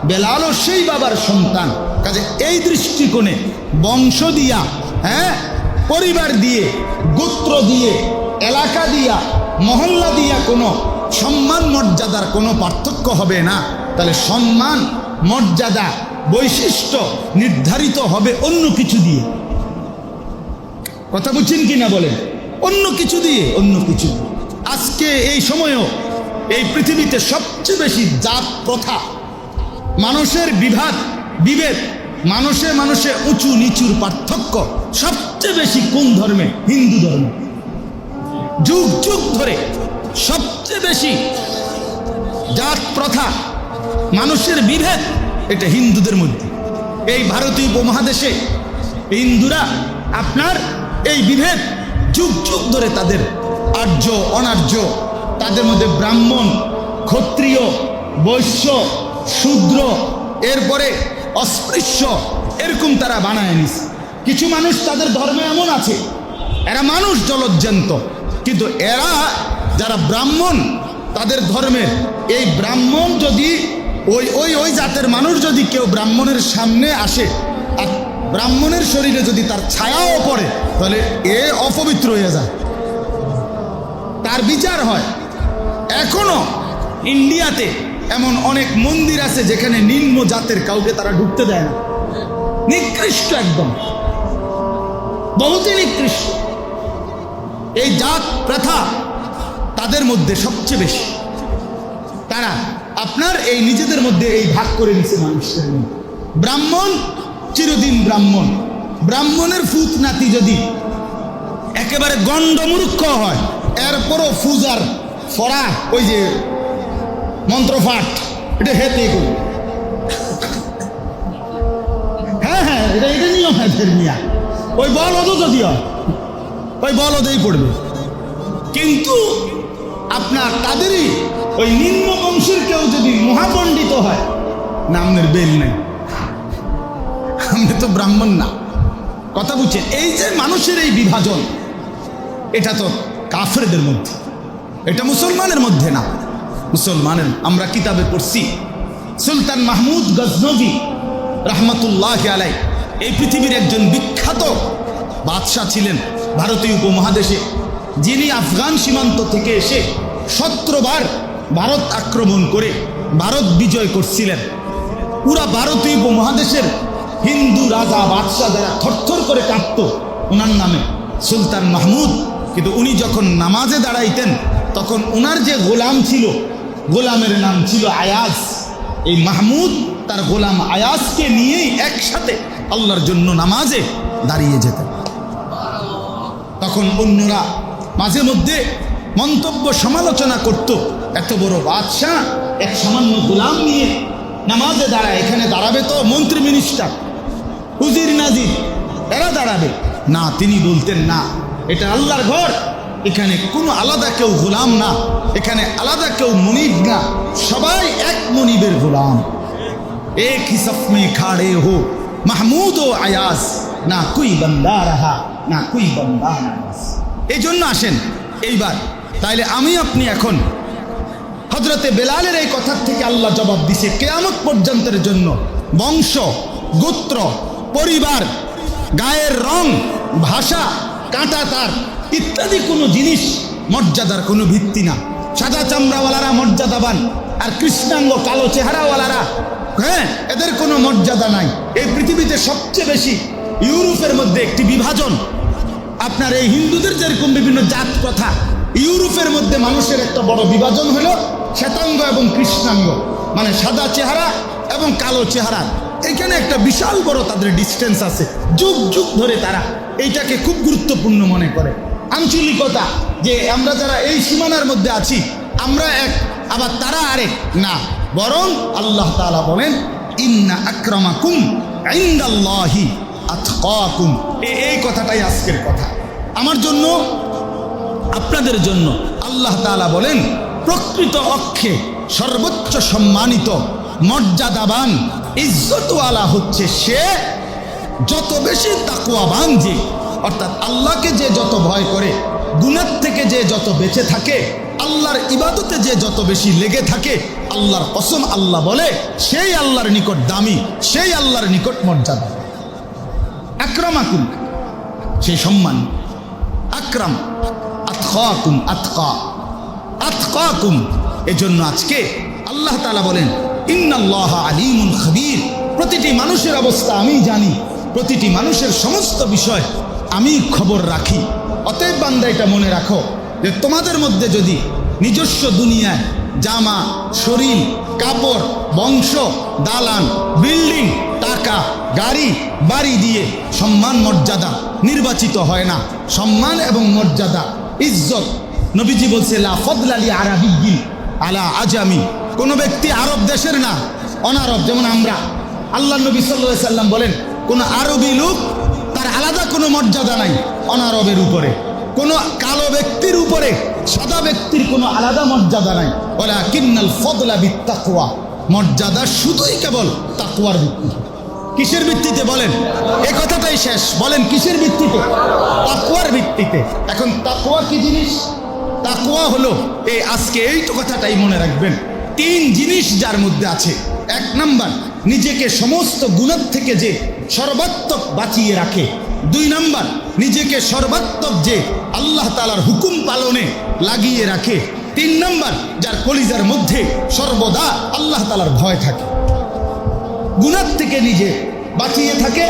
S1: বেলালও সেই বাবার সন্তান। কাজে এই দৃষ্টিকোণে বংশ দিয়া, পরিবার দিয়ে, গোত্র দিয়ে, এলাকা দিয়া, মহল্লা দিয়া কোনো সম্মান মর্যাদার কোনো পার্থক্য হবে না। তাহলে সম্মান মর্যাদা বৈশিষ্ট্য নির্ধারিত হবে অন্য কিছু দিয়ে। কথা বুঝছেন কি না বলেন? অন্য কিছু দিয়ে, অন্য কিছু। আজকে এই সময়েও এই পৃথিবীতে সবচেয়ে বেশি জাত প্রথা, মানুষের বিভেদ, মানুষে মানুষে উঁচু নিচুর পার্থক্য সবচেয়ে বেশি কোন ধর্মে? হিন্দু ধর্মে। যুগ যুগ ধরে সবচেয়ে বেশি জাত প্রথা, মানুষের বিভেদ, এটা হিন্দুদের মধ্যে। এই ভারতীয় উপমহাদেশে হিন্দুরা আপনার এই বিভেদ যুগ যুগ ধরে, তাদের আর্য অনার্য, তাদের মধ্যে ব্রাহ্মণ ক্ষত্রিয় বৈশ্য শূদ্র, এরপরে অস্পৃশ্য, এরকম তারা বানায় নিছে। কিছু মানুষ তাদের ধর্মে এমন আছে, এরা মানুষ জলজ্জান্ত, কিন্তু এরা যারা ব্রাহ্মণ তাদের ধর্মের, এই ব্রাহ্মণ যদি ওই ওই ওই জাতের মানুষ যদি কেউ ব্রাহ্মণের সামনে আসে আর ব্রাহ্মণের শরীরে যদি তার ছায়াও পড়ে, তাহলে এ অপবিত্র হয়ে যায়, তার বিচার হয়। এখনো ইন্ডিয়াতে এমন অনেক মন্দির আছে যেখানে নিম্ন জাতের কাউকে তারা ঢুকতে দেয় না। নিকৃষ্ট, একদম বহুতই নিকৃষ্ট। এই জাত প্রথা তাদের মধ্যে সবচেয়ে বেশি। তারা আপনার এই নিজেদের মধ্যে এই ভাগ করে নিছে মানুষের মধ্যে। ব্রাহ্মণ চিরদিন ব্রাহ্মণ, ব্রাহ্মণের ফুত নাতি যদি একেবারে গণ্ডমূর্খ হয়, এরপরও ফুজার ফরা ওই যে মন্ত্রপাঠ এটা হেতে করি, হ্যাঁ এটা নিয়ম হেতের মিয়া। ওই বলদ যদি হয়, ওই বলদেই পড়বে। কিন্তু আপনার তাদেরই ওই নিম্ন বংশের কেউ যদি মহাপণ্ডিত হয়, নামের বেল নেই, আমি তো ব্রাহ্মণ না। কথা বুঝছেন? এই যে মানুষের এই বিভাজন, এটা তো কাফেরদের মধ্যে, এটা মুসলমানের মধ্যে না। মুসলমানের আমরা কিতাবে পড়ছি, সুলতান মাহমুদ গজনভি রহমতুল্লাহ আলাই এই পৃথিবীর একজন বিখ্যাত বাদশাহ ছিলেন ভারতীয় উপমহাদেশে, যিনি আফগান সীমান্ত থেকে এসে 17 বার ভারত আক্রমণ করে ভারত বিজয় করছিলেন। পুরা ভারতীয় উপমহাদেশের হিন্দু রাজা বাদশাহ যারা থরথর করে কাঁপত ওনার নামে, সুলতান মাহমুদ। কিন্তু উনি যখন নামাজে দাঁড়াইতেন তখন ওনার যে গোলাম ছিল, গোলামের নাম ছিল আয়াজ। এই মাহমুদ তার গোলাম আয়াজকে নিয়েই একসাথে আল্লাহর জন্য নামাজে দাঁড়িয়ে যেতেন। তখন অন্যরা মাঝে মধ্যে মন্তব্য সমালোচনা করত, এত বড় বাদশাহ এক সামান্য গোলাম নিয়ে নামাজে দাঁড়ায়, এখানে দাঁড়াবে তো মন্ত্রী মিনিস্টার উজির নাজির, এরা দাঁড়াবে না। তিনি বলতেন না, এটা আল্লাহর ঘর, এখানে কোনো আলাদা কেউ গোলাম না, এখানে আলাদা কেউ মনিব না, সবাই এক মনিবের গোলাম। এক হি সফ মে খাড়ে হো মাহমুদ ও আয়াজ, না কুই বান্দা রাহা না কুই বান্দা নামাজ। এই জন্য আসেন এইবার, তাইলে আমি আপনি এখন হযরতে বেলালের এই কথার থেকে আল্লাহ জবাব দিছে কিয়ামত পর্যন্তের জন্য বংশ গোত্র পরিবার গায়ের রং ভাষা কাঁটা তার ইত্যাদি কোনো জিনিস মর্যাদার কোনো ভিত্তি না। সাদা চামড়াওয়ালারা মর্যাদাবান, আর কৃষ্ণাঙ্গ কালো চেহারাওয়ালারা এদের কোনো মর্যাদা নাই। এই পৃথিবীতে সবচেয়ে বেশি ইউরোপের মধ্যে একটি বিভাজন, আপনার এই হিন্দুদের যেরকম বিভিন্ন জাত প্রথা, ইউরোপের মধ্যে মানুষের একটা বড় বিভাজন হলো শ্বেতাঙ্গ এবং কৃষ্ণাঙ্গ, মানে সাদা চেহারা এবং কালো চেহারা। এইখানে একটা বিশাল বড় তাদের ডিস্টেন্স আছে। যুগ যুগ ধরে তারা এইটাকে খুব গুরুত্বপূর্ণ মনে করে। আঞ্চলিকতা, যে আমরা যারা এই সীমানার মধ্যে আছি, আমরা এক আবার তারা আরেক না, বরং আল্লাহ তাআলা বলেন ইন্না আকরামাকুম ইনদাল্লাহি আতকাকুম। এই কথাটাই আজকের কথা আমার জন্য, আপনাদের জন্য। আল্লাহ তাআলা বলেন প্রকৃত অক্ষে সর্বোচ্চ সম্মানিত, মর্যাদাবান, ইজ্জতওয়ালা হচ্ছে সে যত বেশি তাকওয়াবান, যে অর্থাৎ আল্লাহকে যে যত ভয় করে, গুনাহ থেকে যে যত বেঁচে থাকে, আল্লাহর ইবাদতে যে যত বেশি লেগে থাকে, আল্লাহর কসম আল্লাহ বলে সেই আল্লাহর নিকট দামি, সেই আল্লাহর নিকট মর্যাদা। আকরামাকুম সেই সম্মান, আকরাম, আতকাকুম আতকা, আতকাকুম। এজন্য আজকে আল্লাহ তাআলা বলেন ইন্নাল্লাহা আলিমুন খাবীর। প্রতিটি মানুষের অবস্থা আমি জানি, প্রতিটি মানুষের সমস্ত বিষয় আমি খবর রাখি। অতএব বান্দা এটা মনে রাখো যে তোমাদের মধ্যে যদি নিজস্ব দুনিয়ায় জামা, শরীর, কাপড়, বংশ, দালান, বিল্ডিং, টাকা, গাড়ি, বাড়ি দিয়ে সম্মান মর্যাদা নির্বাচিত হয় না। সম্মান এবং মর্যাদা, ইজ্জত, নবীজি বলছে লা ফাদলা লি আরাবিয়্যিন আলা আজামি। কোনো ব্যক্তি আরব দেশের না, অনারব, যেমন আমরা। আল্লাহ নবী সাল্লাল্লাহু আলাইহি সাল্লাম বলেন কোন আরবি লোক তার আলাদা কোনো মর্যাদা নাই অনারবের উপরে, কোনো কালো ব্যক্তির উপরে সাদা ব্যক্তির কোনো আলাদা মর্যাদা নাই। ওয়ালাকিন্নাল ফাদলা বিত্তাকওয়া, মর্যাদা শুধুই কেবল তাকওয়ার ভিত্তিতে। কিসের ভিত্তিতে বলেন? এই কথাটাই শেষ, বলেন কিসের ভিত্তিতে? তাকওয়ার ভিত্তিতে। এখন তাকওয়া কি জিনিস? তাকওয়া হলো এই, আজকে এই তো কথাটাই মনে রাখবেন, 3 জিনিস যার মধ্যে আছে। 1 নাম্বার, নিজেকে সমস্ত গুনাহ থেকে যে সর্বাত্মক বাঁচিয়ে রাখে। 2 নাম্বার, নিজেকে সর্বাত্মক যে আল্লাহ তাআলার হুকুম পালনে লাগিয়ে রাখে। 3 নাম্বার, যার কলিজার মধ্যে সর্বদা আল্লাহ তাআলার ভয় থাকে, গুনাহ থেকে নিজে বাঁচিয়ে থাকে,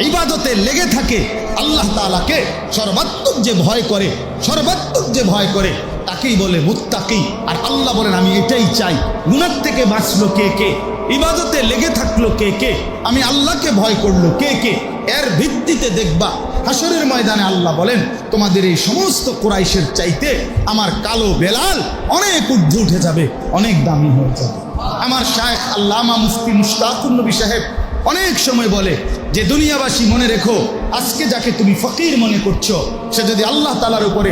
S1: ইবাদতে লেগে থাকে, আল্লাহ তাআলাকে সর্বাত্মক যে ভয় করে, সর্বাত্মক যে ভয় করে তাকেই বলে মুত্তাকি। আর আল্লাহ বলেন আমি এটাই চাই। গুনাহ থেকে বাঁচলো কে কে, ইবাদতে লেগে থাকলো কে কে, আমি আল্লাহকে ভয় করলো কে কে, এর ভিত্তিতে দেখবা হাসরের ময়দানে আল্লাহ বলেন তোমাদের এই সমস্ত কুরাইশের চাইতে আমার কালো বেলাল অনেক ঊর্ধ্বে উঠে যাবে, অনেক দামি হয়ে যাবে। আমার শায়েখ আল্লামা মুফতি মুশতাকুর নবী সাহেব অনেক সময় বলে যে দুনিয়াবাসী মনে রেখো, আজকে যাকে তুমি ফকির মনে করছো সে যদি আল্লাহ তাআলার উপরে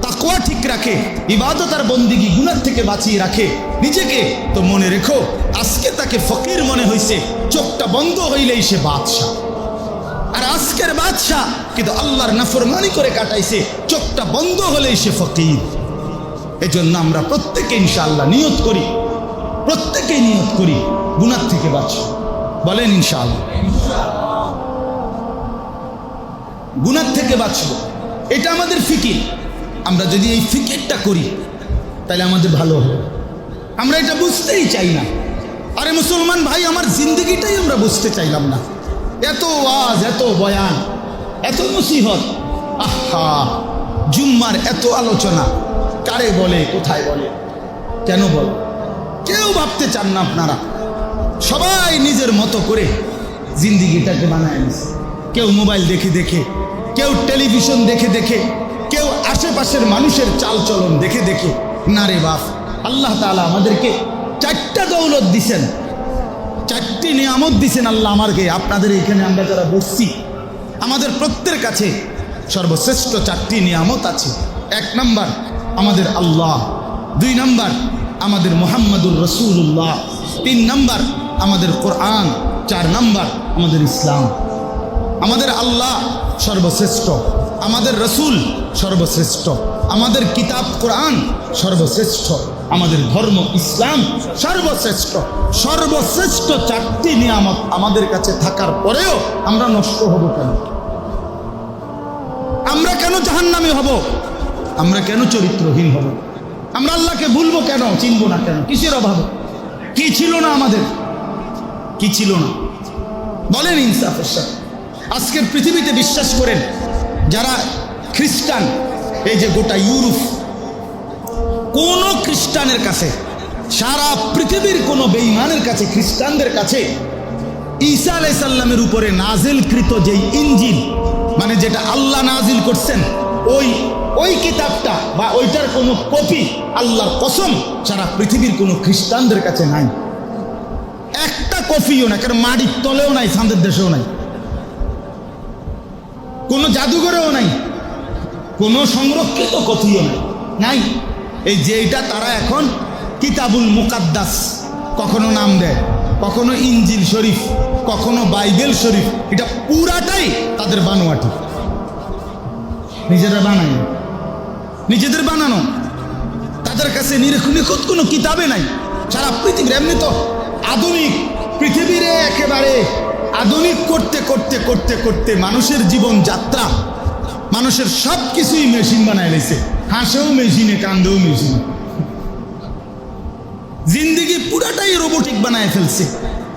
S1: তাকওয়া ঠিক রাখে, ইবাদত আর বন্দিগি গুনাহ থেকে বাঁচিয়ে রাখে নিজেকে, তো মনে রেখো আজকে তাকে ফকির মনে হয়েছে, চোখটা বন্ধ হইলেই সে বাদশাহ। আর আজকের বাদশাহ কিন্তু আল্লাহর নাফরমানি করে কাটাইছে, চোখটা বন্ধ হলেই সে ফকির। এজন্য আমরা প্রত্যেকে ইনশাআল্লাহ নিয়ত করি, প্রত্যেকেই নিয়ত করি গুনাহ থেকে বাঁচব। বলেন ইনশাআল্লাহ, গুনাহ থেকে বাঁচব, এটা আমাদের ফিকির। আমরা যদি এই ফিকিরটা করি তাহলে আমাদের ভালো হবে। আমরা এটা বুঝতেই চাই না। আরে মুসলমান ভাই, আমার জিন্দগিটাই আমরা বুঝতে চাইলাম না। এত ওয়াজ, এত বয়ান, এত নসিহত, আহা, জুম্মার এত আলোচনা, কারে বলে, কোথায় বলে, কেন বলে, কেউ ভাবতে চান না। আপনারা সবাই নিজের মতো করে জিন্দিগিটাকে বানায় নিছে। কেউ মোবাইল দেখে দেখে, কেউ টেলিভিশন দেখে দেখে, কেউ আশেপাশের মানুষের চালচলন দেখে দেখে। না রে বাপ, আল্লাহ তাআলা আমাদেরকে 4টা দৌলত দিছেন, 4টি নিয়ামত দিছেন আল্লাহ আমাকে, আপনাদের এখানে আমরা যারা বসছি আমাদের প্রত্যেকের কাছে সর্বশ্রেষ্ঠ 4টি নিয়ামত আছে। 1 নাম্বার আমাদের আল্লাহ, 2 নাম্বার আমাদের মুহাম্মাদুর রাসূলুল্লাহ, 3 নাম্বার আমাদের কোরআন, 4 নাম্বার আমাদের ইসলাম। আমাদের আল্লাহ সর্বশ্রেষ্ঠ, আমাদের রসুল সর্বশ্রেষ্ঠ, আমাদের কিতাব কোরআন সর্বশ্রেষ্ঠ, আমাদের ধর্ম ইসলাম সর্বশ্রেষ্ঠ। সর্বশ্রেষ্ঠ 4টি নিয়ামত আমাদের কাছে থাকার পরেও আমরা নষ্ট হব কেন? আমরা কেন জাহান্নামী হব? আমরা কেন চরিত্রহীন হব? আমরা আল্লাহকে ভুলবো কেন, চিনবো না কেন? কিসের অভাবে? কি ছিল না আমাদের? কি ছিল না বলেন ইনসাফের সাথে। আজকের পৃথিবীতে বিশ্বাস করেন যারা খ্রিস্টান, এই যে গোটা ইউরোপ, কোন খ্রিস্টানের কাছে, সারা পৃথিবীর কোন বেঈমানের কাছে, খ্রিস্টানদের কাছে ঈসা আলাইহিস সালামের উপরে নাজিলকৃত যেই ইনজিল, মানে যেটা আল্লাহ নাজিল করছেন, ওই ওই কিতাবটা বা ওইটার কোনো কপি আল্লাহর কসম সারা পৃথিবীর কোনো খ্রিস্টানদের কাছে নাই, একটা কপিও না, কারণ মাটির তলেও নাই, সামদের দেশেও নাই, কোনো জাদুঘরেও নাই, কোনো সংরক্ষিত কপিও নাই। এই যে এটা তারা এখন কিতাবুল মুকাদ্দাস কখনো নাম দেয়, কখনো ইনজিল শরীফ, কখনো বাইবেল শরীফ, এটা পুরাটাই তাদের বানোয়াটি, নিজেরা বানায়, নিজেদের বানানো। তাদের কাছে নিখুঁত কোনো কিতাবে নাই সারা পৃথিবীর। এমনি তো আধুনিক পৃথিবীর একেবারে আধুনিক করতে করতে করতে করতে মানুষের জীবন যাত্রা, মানুষের সব কিছুই মেশিন বানায় লেছে, হাসেও মেশিনে, কান্দেও মেশিনে, জিন্দিগি পুরাটাই রোবোটিক বানায় ফেলছে,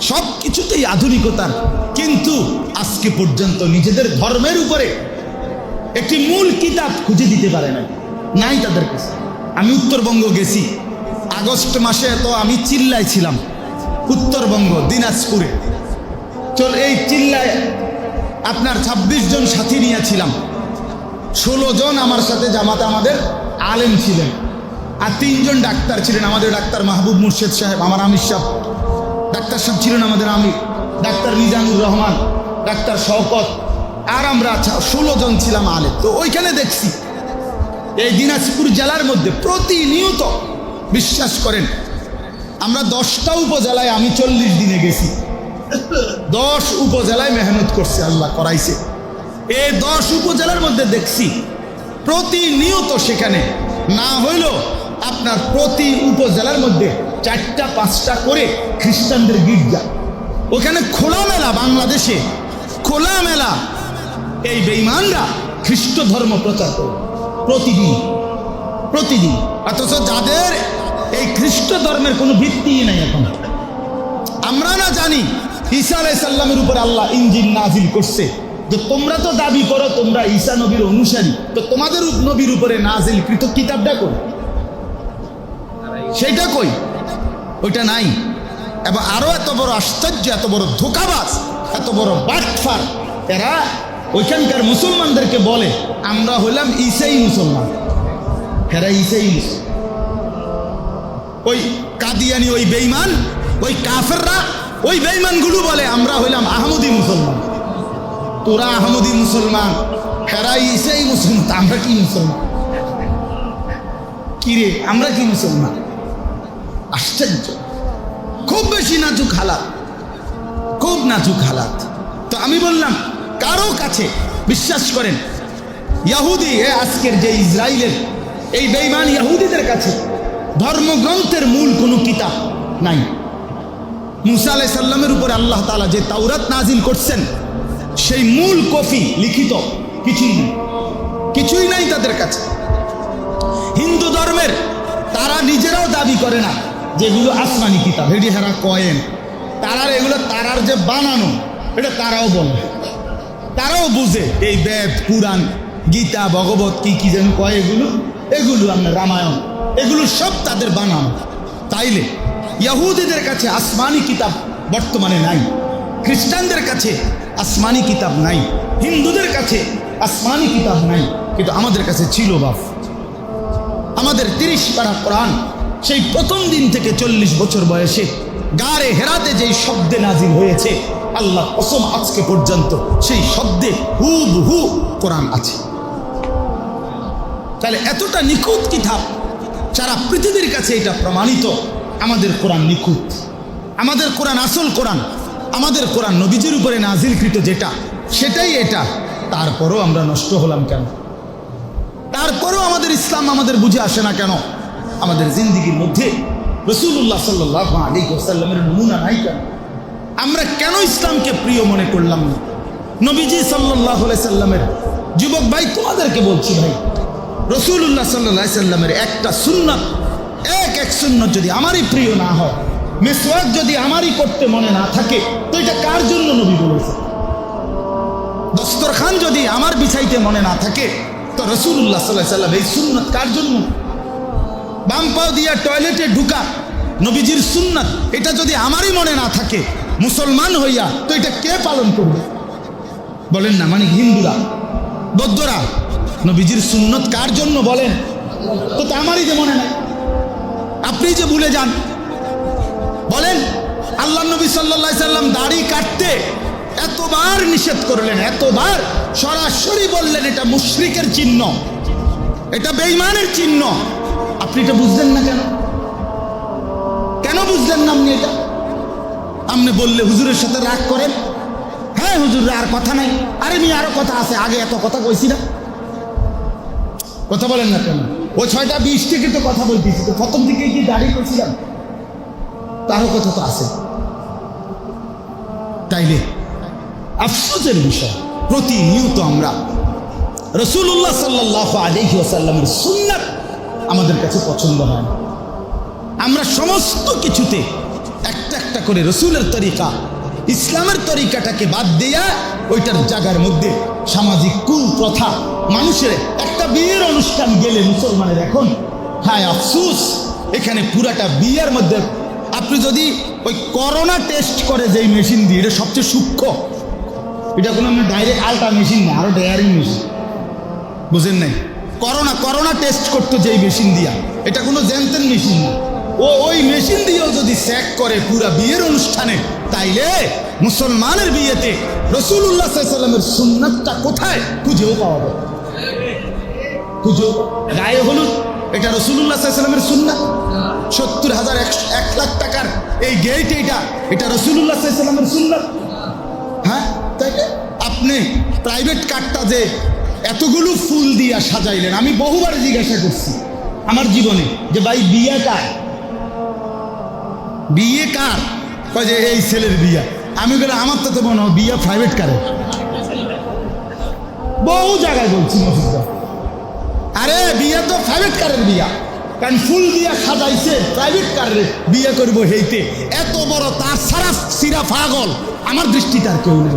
S1: সব কিছুতেই আধুনিকতার। কিন্তু আজকে পর্যন্ত নিজেদের ধর্মের উপরে একটি মূল কিতাব খুঁজে দিতে পারে নাই তাদের কাছে। আমি উত্তরবঙ্গ গেছি আগস্ট মাসে, তো আমি চিল্লায় ছিলাম উত্তরবঙ্গ দিনাজপুরে। চল এই চিল্লায় আপনার 26 জন সাথী নিয়েছিলাম, 16 জন আমার সাথে জামাতে আমাদের আলেম ছিলেন, আর 3 জন ডাক্তার ছিলেন। আমাদের ডাক্তার মাহবুব মুর্শেদ সাহেব, আমার আমির সাহেব, ডাক্তার সাহেব ছিলেন আমাদের আমির, ডাক্তার মিজানুর রহমান, ডাক্তার শওকত, আর আমরা 16 জন ছিলাম আলেম। তো ওইখানে দেখছি এই দিনাজপুর জেলার মধ্যে প্রতিনিয়ত, বিশ্বাস করেন আমরা 10টা উপজেলায়, আমি 40 দিনে গেছি, 10 উপজেলায় মেহনত করছে, আল্লাহ করাইছে। এই 10 উপজেলার মধ্যে দেখছি প্রতিনিয়ত সেখানে না হইলেও আপনার প্রতি উপজেলার মধ্যে 4টা-5টা করে খ্রিস্টানদের গির্জা। ওখানে খোলামেলা, বাংলাদেশে খোলামেলা এই বেঈমানরা খ্রিস্ট ধর্ম প্রচার করে প্রতিদিন প্রতিদিন। অথচ যাদের এই খ্রিস্ট ধর্মের কোনো ভিত্তি নাই। এখন আমরা না জানি ঈসা আলাইহিস সালামের উপর আল্লাহ ইনজিল নাজিল করছে, তো তোমরা তো দাবি করো তোমরা ঈসা নবীর অনুসারী, তো তোমাদের নবীর উপরে নাজিলকৃত কিতাবটা কই? সেইটা কই? ওইটা নাই। এবং আরো এত বড় আশ্চর্য, এত বড় ধোঁকাবাজ, এত বড় বাটফার, এরা ওইখানকার মুসলমানদেরকে বলে আমরা হইলাম ঈসাই মুসলমান, এরা ঈসাই মুসলমান। ওই কাদিয়ানি, ওই বেঈমান, ওই কাফেররা, ওই বেঈমানগুলো বলে আমরা হইলাম আহমদি মুসলমান। তোরা আহমদি মুসলমান, এরা ঈসাই মুসলমান, আমরা কি মুসলমান? কি রে, আমরা কি মুসলমান? আশ্চর্য, খুব বেশি নাজুক হালাত, খুব নাজুক হালাত। তো আমি বললাম কারো কাছে বিশ্বাস করেন, ইহুদি, আজকের যে ইসরায়েলের এই বেঈমান ইহুদিদের কাছে ধর্মগ্রন্থের মূল কোনো কিতাব নাই। মুসা আলাইহিস সালামের উপর আল্লাহ তাআলা যে তাওরাত নাজিল করছেন, সেই মূল কপি লিখিত কিছুই নেই, কিছুই নাই তাদের কাছে। হিন্দু ধর্মের তারা নিজেরাও দাবি করে না যেগুলো আসমানি কিতাব, এটি হারা কয়েন, তারার এগুলো তারার যে বানানো, এটা তারাও বলে, তারাও বুঝে এই বেদ, পুরাণ, গীতা, ভগবত, কি কি যেন কয়, এগুলো আপনার রামায়ণ, এগুলো সব তাদের বানানো। তাইলে ইহুদিদের কাছে আসমানি কিতাব বর্তমানে নাই, খ্রিস্টানদের কাছে আসমানি কিতাব নাই, হিন্দুদের কাছে আসমানি কিতাব নাই, কিন্তু আমাদের কাছে ছিল। বাপ, আমাদের 30 পারা কোরআন সেই প্রথম দিন থেকে 40 বছর বয়সে গারে হেরাতে যেই শব্দে নাজিল হয়েছে, আল্লাহ কসম আজকে পর্যন্ত সেই শব্দে হুবহু কোরআন আছে। তাহলে এতটা নিখুঁত কিতাব, সারা পৃথিবীর কাছে এটা প্রমাণিত আমাদের কোরআন নিখুঁত, আমাদের কোরআন আসল কোরআন, আমাদের কোরআন নবীজির উপরে নাজিলকৃত যেটা, সেটাই এটা। তারপরও আমরা নষ্ট হলাম কেন? তারপরও আমাদের ইসলাম আমাদের বুঝে আসে না কেন? আমাদের জিন্দিগির মধ্যে রাসূলুল্লাহ সাল্লাল্লাহু আলাইহি ওয়াসাল্লামের নমুনা নাই কেন? আমরা কেন ইসলামকে প্রিয় মনে করলাম না? নবীজি সাল্লাল্লাহু আলাইহি সাল্লামের, যুবক ভাই তোমাদেরকে বলছি ভাই, রাসূলুল্লাহ সাল্লাল্লাহু আলাইহি সাল্লামের একটা সুন্নাত, এক সুন্নাত যদি আমারই প্রিয় না হয়, মিসওয়াক যদি আমারই করতে মনে না থাকে, তো এটা কার জন্য নবী বলেছে? দস্তরখান যদি আমার বিছাইতে মনে না থাকে, তো রাসূলুল্লাহ সাল্লাল্লাহু আলাইহি সাল্লাম এই সুন্নাত কার জন্য? বাম পাও দিয়া টয়লেটে ঢুকা নবীজির সুন্নাত, এটা যদি আমারই মনে না থাকে মুসলমান হইয়া, তো এটা কে পালন করবে? বলেন না, মানে হিন্দুরা, বৌদ্ধরা, নবীজির সুন্নত কার জন্য বলেন তো? তা আমারই যে মনে নাই, আপনি যে ভুলে যান। বলেন, আল্লাহ নবী সাল্লাল্লাহু আলাইহি সাল্লাম দাড়ি কাটতে এতবার নিষেধ করলেন, এতবার সরাসরি বললেন এটা মুশরিকের চিহ্ন, এটা বেঈমানের চিহ্ন। আপনি এটা বুঝলেন না কেন? কেন বুঝলেন না আপনি এটা? আপনি বললে হুজুরের সাথে রাগ করেন, হ্যাঁ হুজুর আর কথা নাই, আরে নি আরো কথা আছে, আগে এত কথা কইছি না। কথা বলেন না কেন? ও 6টা 20 থেকে তো কথা বলতেছি, তো প্রথম দিকে কি দাড়ি করছিলাম? তারও কথা তো আছে। তাইলে আফসোসের বিষয়, প্রতিনিয়ত আমরা রাসূলুল্লাহ সাল্লাল্লাহু আলাইহি ওয়াসাল্লামের সুন্নাত আমাদের কাছে পছন্দ হয় না। আমরা সমস্ত কিছুতে একটা একটা করে রসুলের তরিকা, ইসলামের তরিকাটাকে বাদ দিয়া ওইটার জায়গার মধ্যে সামাজিক কুল প্রথা, মানুষের একটা বিয়ের অনুষ্ঠান গেলে মুসলমানের এখন হায় আফসোস, এখানে পুরাটা বিয়ের মধ্যে আপনি যদি ওই করোনা টেস্ট করে যেই মেশিন দিয়ে, এটা সবচেয়ে সূক্ষ্ম, এটা কোনো ডাইরেক্ট আলটা মেশিন না, আরো ডেয়ারিং মেশিন, বুঝেন নাই? করোনা টেস্ট করতো যেই মেশিন দিয়া, এটা কোনো জ্যানতেন মেশিন না। ওই মেশিন দিয়েও যদি চেক করে পুরা বিয়ের অনুষ্ঠানে, তাইলে মুসলমানের বিয়েতে রাসূলুল্লাহ সাল্লাল্লাহু আলাইহি ওয়াসাল্লামের সুন্নাতটা কোথায় খুঁজেও পাওয়া যায়? খুঁজেও গায়ে হলুদ, এটা রাসূলুল্লাহ সাল্লাল্লাহু আলাইহি ওয়াসাল্লামের সুন্নাত। 70,000 1 লাখ টাকার এই গেট, এটা রাসূলুল্লাহ সাল্লাল্লাহু আলাইহি ওয়াসাল্লামের সুন্নাত। হ্যাঁ, তাই আপনি প্রাইভেট কারটা যে এতগুলো ফুল দিয়া সাজাইলেন, আমি বহুবার জিজ্ঞাসা করছি আমার জীবনে যে ভাই বিয়ে কার? বিয়ে কার? কয় যে এই ছেলের বিয়া। আমি বলি আমার তো মনে হয় বিয়ে প্রাইভেট কারে। বহু জায়গায় বলছি মসজিদে, আরে বিয়ে তো প্রাইভেট কারের বিয়া, কারণ ফুল দিয়া সাজাইছে প্রাইভেট কারে বিয়ে করবো হেইতে। এত বড় তার সারা সিরা পাগল আমার দৃষ্টিতে আর কেউ নেই।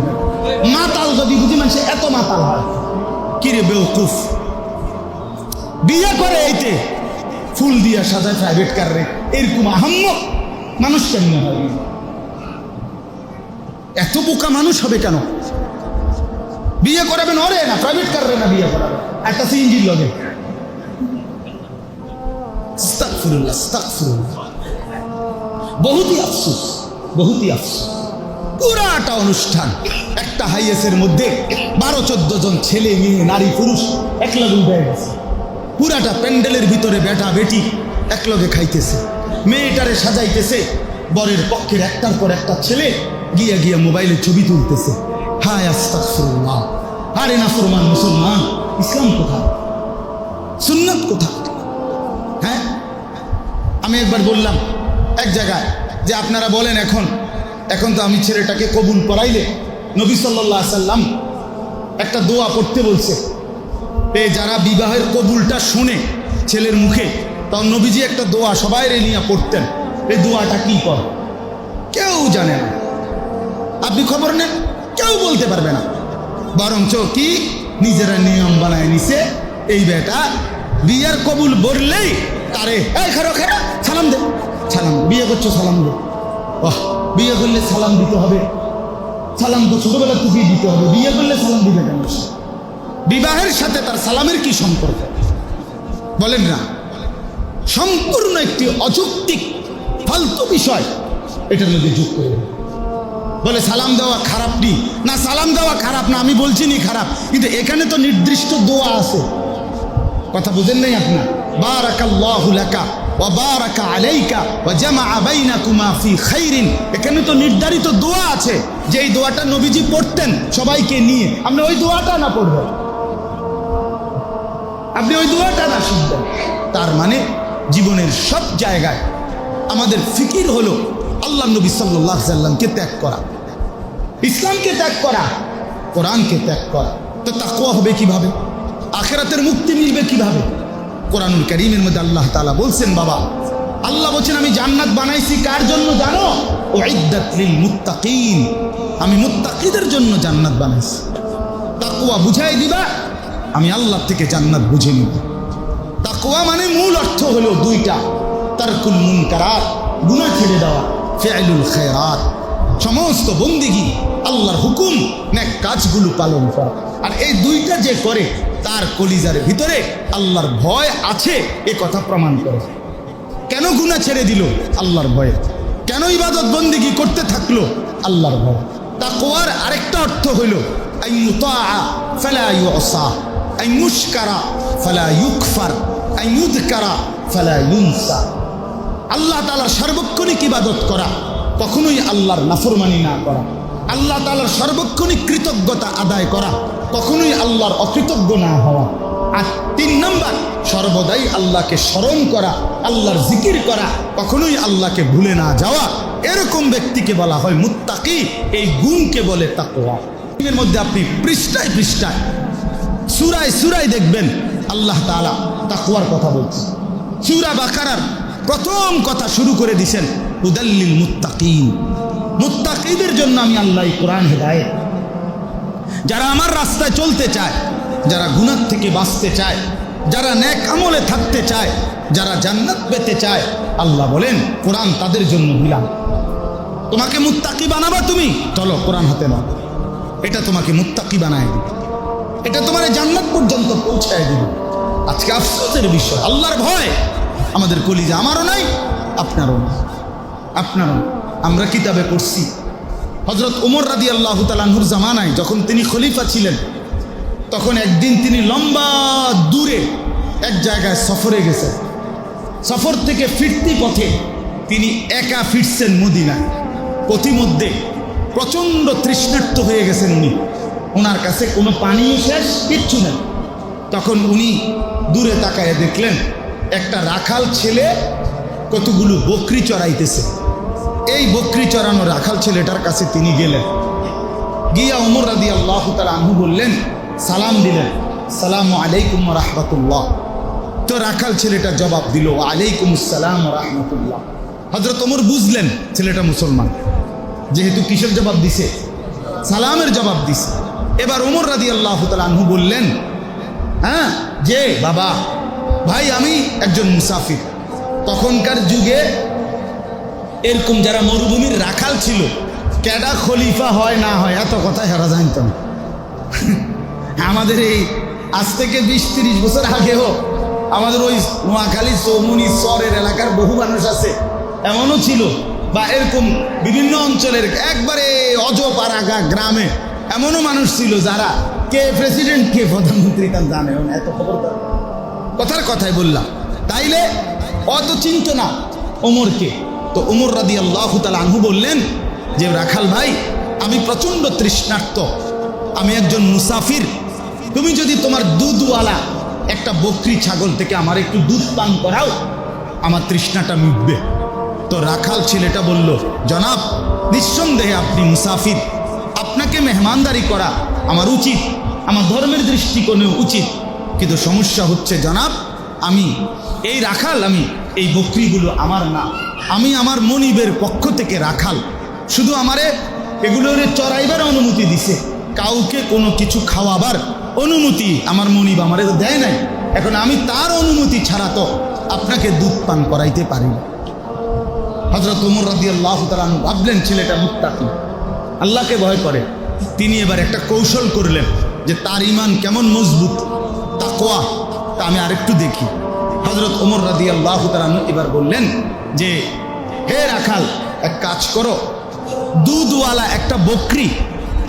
S1: মাতাল যদি বুঝি মানুষ এত মাতাল হয় কিরে বেওকুফ, বিয়ে করে এইতে ফুল দিয়া সাজায় প্রাইভেট কারে, এরকম আহাম্মক মানুষ কেন হয়? এত বোকা মানুষ হবে কেন? বিয়ে করাবেন ওরে না প্রাইভেট কারে না বিয়ে করাবেন একটা সিএনজির লগে। আস্তাগফিরুল্লাহ, আস্তাগফিরুল্লাহ। বহুতই আফসোস, বহুতই আফসোস। পুরাটা অনুষ্ঠান একটা হাইয়েসের মধ্যে 12-14 জন ছেলে মেয়ে নারী পুরুষ একলগে উঠে গেছে। পুরাটা প্যান্ডেলের ভিতরে বেটা বেটি একলগে খাইতেছে, মেয়েটারে সাজাইতেছে। বরের পক্ষের একটার পর একটা ছেলে গিয়ে গিয়ে মোবাইলে ছবি তুলতেছে। হায় আস্তাগফিরুল্লাহ। আরে নাফরমান মুসলমান, ইসলাম কোথায়? সুন্নাত কোথায়? হ্যাঁ, আমি একবার বললাম এক জায়গায় যে আপনারা বলেন এখন তো আমি ছেলেটাকে কবুল করাইলে নবী সাল্লাল্লাহু আলাইহি সাল্লাম একটা দোয়া পড়তে বলছে। এই যারা বিবাহের কবুলটা শুনে ছেলের মুখে, তখন নবীজি একটা দোয়া সবাই নিয়ে পড়তেন। এই দোয়াটা কি কর? কেউ জানে না। আপনি খবর নেন, কেউ বলতে পারবে না। বরঞ্চ কি নিজেরা নিয়ম বানায় নিছে, এই বেটা বিয়ার কবুল বললেই তারে এই খারো খারা সালাম দে, সালাম বিয়ে করছো সালাম দে। বাহ, বিয়ে করলে সালাম দিতে হবে? সালাম তো ছোটবেলা থেকে দিতে হবে, বিয়ে করলে সালাম দিবে কেন? বিবাহের সাথে তার সালামের কি সম্পর্ক? বলেন না। সম্পূর্ণ একটি অযৌক্তিক ফালতু বিষয় এটার মধ্যে যোগ করে বলে সালাম দেওয়া খারাপ নি না, সালাম দেওয়া খারাপ না, আমি বলছি নি খারাপ, কিন্তু এখানে তো নির্দিষ্ট দোয়া আছে। কথা বুঝেন নাই আপনার? বারাকাল্লাহু লাকা ওয়া বারাকা আলাইকা ওয়া জামাআ বাইনাকুমা ফি খাইরিন, এখানে তো নির্ধারিত দোয়া আছে যে এই দোয়াটা নবীজি পড়তেন সবাইকে নিয়ে। আপনি ওই দোয়াটা না পড়বেন, আপনি ওই দোয়াটা না শুনবেন। তার মানে জীবনের সব জায়গায় আমাদের ফিকির হলো আল্লাহ নবী সাল্লাল্লাহু আলাইহি সাল্লামকে ত্যাগ করা, ইসলামকে ত্যাগ করা, কোরআনকে ত্যাগ করা। তো তাকওয়া হবে কিভাবে? আখিরাতের মুক্তি মিলবে কিভাবে? কোরআনুল কারীমের মধ্যে আল্লাহ তাআলা বলছেন, বাবা আল্লাহ বলছেন আমি জান্নাত বানাইছি কার জন্য জানো? উইদ্দাত লিল মুত্তাকিন, আমি মুত্তাকিদের জন্য জান্নাত বানাইছি। তাকওয়া বুঝাই দিবা, আমি আল্লাহ থেকে জান্নাত বুঝে নিব। তাকওয়া মানে মূল অর্থ হলো দুইটা, তারকুল মুনকারাত, গুনাহ ছেড়ে দেওয়া, ফি'লুল খায়রাত, সমস্ত বন্দেগী আল্লাহর হুকুম নেক কাজগুলো পালন করা। আর এই দুইটা যে করে তার কলিজার ভিতরে আল্লাহর ভয় আছে এ কথা প্রমাণ করে। কেন গুনাহ ছেড়ে দিল? আল্লাহর ভয়ে। কেন ইবাদত বন্দেগী করতে থাকলো? আল্লাহর ভয়। তাকওয়ার আরেকটা অর্থ হইল আন ইউতাআ ফালা ইউসা, আন ইউশকারা ফালা ইউকফার, আন ইউযকারা ফালা ইউনসা। আল্লাহ তাআলার সার্বক্ষণিক ইবাদত করা, কখনোই আল্লাহর নাফরমানি না করা। আল্লাহ তাআলার সার্বক্ষণিক কৃতজ্ঞতা আদায় করা, কখনোই আল্লাহর অকৃতজ্ঞ না হওয়া। আর 3 নম্বর, সর্বদাই আল্লাহকে স্মরণ করা, আল্লাহর জিকির করা, কখনোই আল্লাহকে ভুলে না যাওয়া। এরকম ব্যক্তিকে বলা হয় মুত্তাকি। এই গুণকে বলে তাকওয়া। এর মধ্যে আপনি পৃষ্ঠায় পৃষ্ঠায় সূরায় সূরায় দেখবেন আল্লাহ তাআলা তাকওয়ার কথা বলছেন। সূরা বাকারার প্রথম কথা শুরু করে দিয়েছেন হুদাল্লিল মুত্তাকিন। মুত্তাকিদের জন্য আমি আল্লাহ কোরআন হেদায়েত। যারা আমার রাস্তায় চলতে চায়, যারা গুনাহ থেকে বাঁচতে চায়, যারা নেক আমলে থাকতে চায়, যারা জান্নাত পেতে চায়, আল্লাহ বলেন কোরআন তাদের জন্য দিলাম। তোমাকে মুত্তাকি বানাবা তুমি, চলো কোরআন হাতে নাও, এটা তোমাকে মুত্তাকি বানায় দিবে, এটা তোমার জান্নাত পর্যন্ত পৌঁছায় দিবে। আজকে আফসোসের বিষয়, আল্লাহর ভয় আমাদের কলিজা, আমারও নাই, আপনারও নাই, আপনারও। আমরা কিতাবে পড়ছি হযরত ওমর রাদিয়াল্লাহু তাআলা আনহুর জামানায় যখন তিনি খলিফা ছিলেন, তখন একদিন তিনি লম্বা দূরে এক জায়গায় সফরে গেছেন। সফর থেকে ফিরতি পথে তিনি একা ফিরছেন মদিনায়। পথিমধ্যে প্রচণ্ড তৃষ্ণার্ত হয়ে গেছেন উনি, ওনার কাছে কোনো পানিও শেষ, কিচ্ছু নেই। তখন উনি দূরে তাকায় দেখলেন একটা রাখাল ছেলে কতগুলো বকরি চড়াইতেছে। এই বকরি চড়ানো রাখাল ছেলেটার কাছে তিনি গেলেন। গিয়া ওমর রাদিয়াল্লাহু তাআলা আনহু বললেন, সালাম দিলেন, সালামু আলাইকুম ওয়া রাহমাতুল্লাহ। তো রাখাল ছেলেটা জবাব দিল, ওয়া আলাইকুমুস সালাম ওয়া রাহমাতুল্লাহ। হযরত ওমর বুঝলেন ছেলেটা মুসলমান, যেহেতু কিসের জবাব দিছে? সালামের জবাব দিছে। এবার ওমর রাদিয়াল্লাহু তাআলা আনহু বললেন, হ্যাঁ যে বাবা ভাই, আমি একজন মুসাফির। তখনকার যুগে এরকম যারা মরুভূমির রাখাল ছিল, কেডা খলিফা হয় না হয় এত কথা হেরা জানত না। আমাদের এই আজ থেকে 20-30 বছর আগেও আমাদের ওই নোয়াখালী চৌমুনি চরের এলাকার বহু মানুষ আছে, এমনও ছিল, বা এরকম বিভিন্ন অঞ্চলের একবারে অজপাড়াগা গ্রামে এমনও মানুষ ছিল যারা কে প্রেসিডেন্ট কে প্রধানমন্ত্রী তা জানে না, এত খবরদার। কথার কথাই বললাম, তাইলে অত চিন্ত না ওমরকে। তো ওমর রাদিয়াল্লাহু তাআলা আনহু বললেন যে রাখাল ভাই, আমি প্রচণ্ড তৃষ্ণার্ত, আমি একজন মুসাফির, তুমি যদি তোমার দুধওয়ালা একটা বকরি ছাগল থেকে আমার একটু দুধ পান করাও, আমার তৃষ্ণাটা মিটবে। তো রাখাল ছেলেটা বলল, জনাব নিঃসন্দেহে আপনি মুসাফির, আপনাকে মেহমানদারি করা আমার উচিত, আমার ধর্মের দৃষ্টিকোণেও উচিত, কিন্তু সমস্যা হচ্ছে জনাব, আমি এই রাখাল, আমি এই বকরিগুলো আমার না, আমি আমার মনিবের পক্ষ থেকে রাখাল, শুধু আমারে এগুলোর চড়াইবার অনুমতি দিছে, কাউকে কোনো কিছু খাওয়াবার অনুমতি আমার মনিব আমারে তো দেয় নাই। এখন আমি তার অনুমতি ছাড়া তো আপনাকে দুধ পান করাইতে পারি না। হযরত ওমর রাদিয়াল্লাহু তাআলা আনহু ভাবলেন ছেলেটা মুত্তাকি, আল্লাহকে ভয় করে। তিনি এবার একটা কৌশল করলেন যে তার ঈমান কেমন মজবুত, তাকওয়া, তা আমি আরেকটু দেখি। হযরত ওমর রাদিয়াল্লাহু তাআলা আনহু এবার বললেন যে, হে রাখাল, এক কাজ করো, দুধওয়ালা একটা বকরি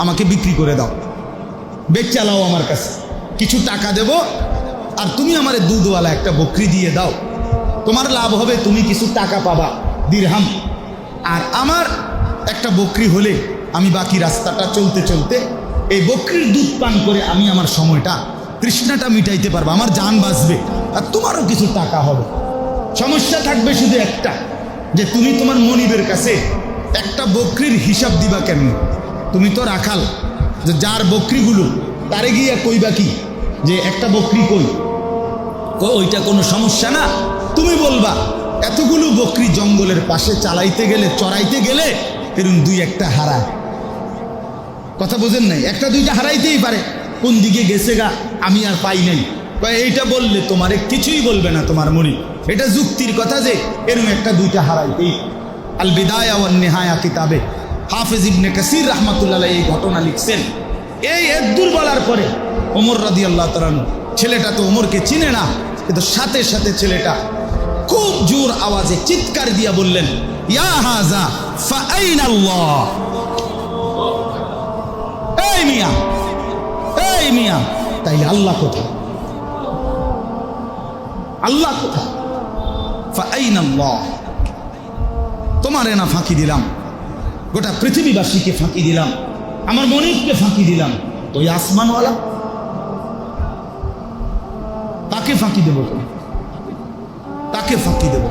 S1: আমাকে বিক্রি করে দাও, বেচে লাও আমার কাছে, কিছু টাকা দেব, আর তুমি আমারে দুধওয়ালা একটা বকরি দিয়ে দাও, তোমার লাভ হবে, তুমি কিছু টাকা পাবা দিরহাম, আর আমার একটা বকরি হলে আমি বাকি রাস্তাটা চলতে চলতে এই বকরির দুধ পান করে আমি আমার সময়টা, তৃষ্ণাটা মিটাইতে পারবো, আমার জান বাঁচবে, আর তোমারও কিছু টাকা হবে। সমস্যা থাকবে শুধু একটা, যে তুমি তোমার মনিবের কাছে একটা বকরির হিসাব দিবা কেমন? তুমি তো রাখাল, যে যার বকরিগুলো তারে গিয়ে কইবা কি যে একটা বকরি কই, ওইটা কোনো সমস্যা না, তুমি বলবা এতগুলো বকরি জঙ্গলের পাশে চালাইতে গেলে, চড়াইতে গেলে এরকম 2-1টা হারায়। কথা বোঝেন নাই? 1-2টা হারাইতেই পারে, কোন দিকে গেছে গা আমি আর পাই নাই, এইটা বললে তোমারে কিছুই বলবে না তোমার মনি, এটা যুক্তির কথা যে এরকম 1-2টা হারাইতেই। আল বিদায়া ওয়ান নিহায়া কিতাবে হাফেজ ইবনে কাসির রাহমাতুল্লাহ এই ঘটনা লিখছেন। এই এদ্দুর বলার পরে ওমর রাদিয়াল্লাহু তাআলা ছেলেটা তো ওমরকে চিনে না, কিন্তু সাথে সাথে ছেলেটা খুব জোর আওয়াজে চিৎকার দিয়া বললেন, ইয়া হাযা ফাআইনা আল্লাহ। এই মিয়া, এই মিয়া, তাইলে আল্লাহ কোথায়? আল্লাহ কোথায়? ফাআইনা আল্লাহ। তোমারে না ফাঁকি দিলাম, গোটা পৃথিবীবাসীকে ফাঁকি দিলাম, আমার মনিবকে ফাঁকি দিলাম, ওই আসমানওয়ালা তাকে ফাঁকি দেব? তাকে ফাঁকি দেব?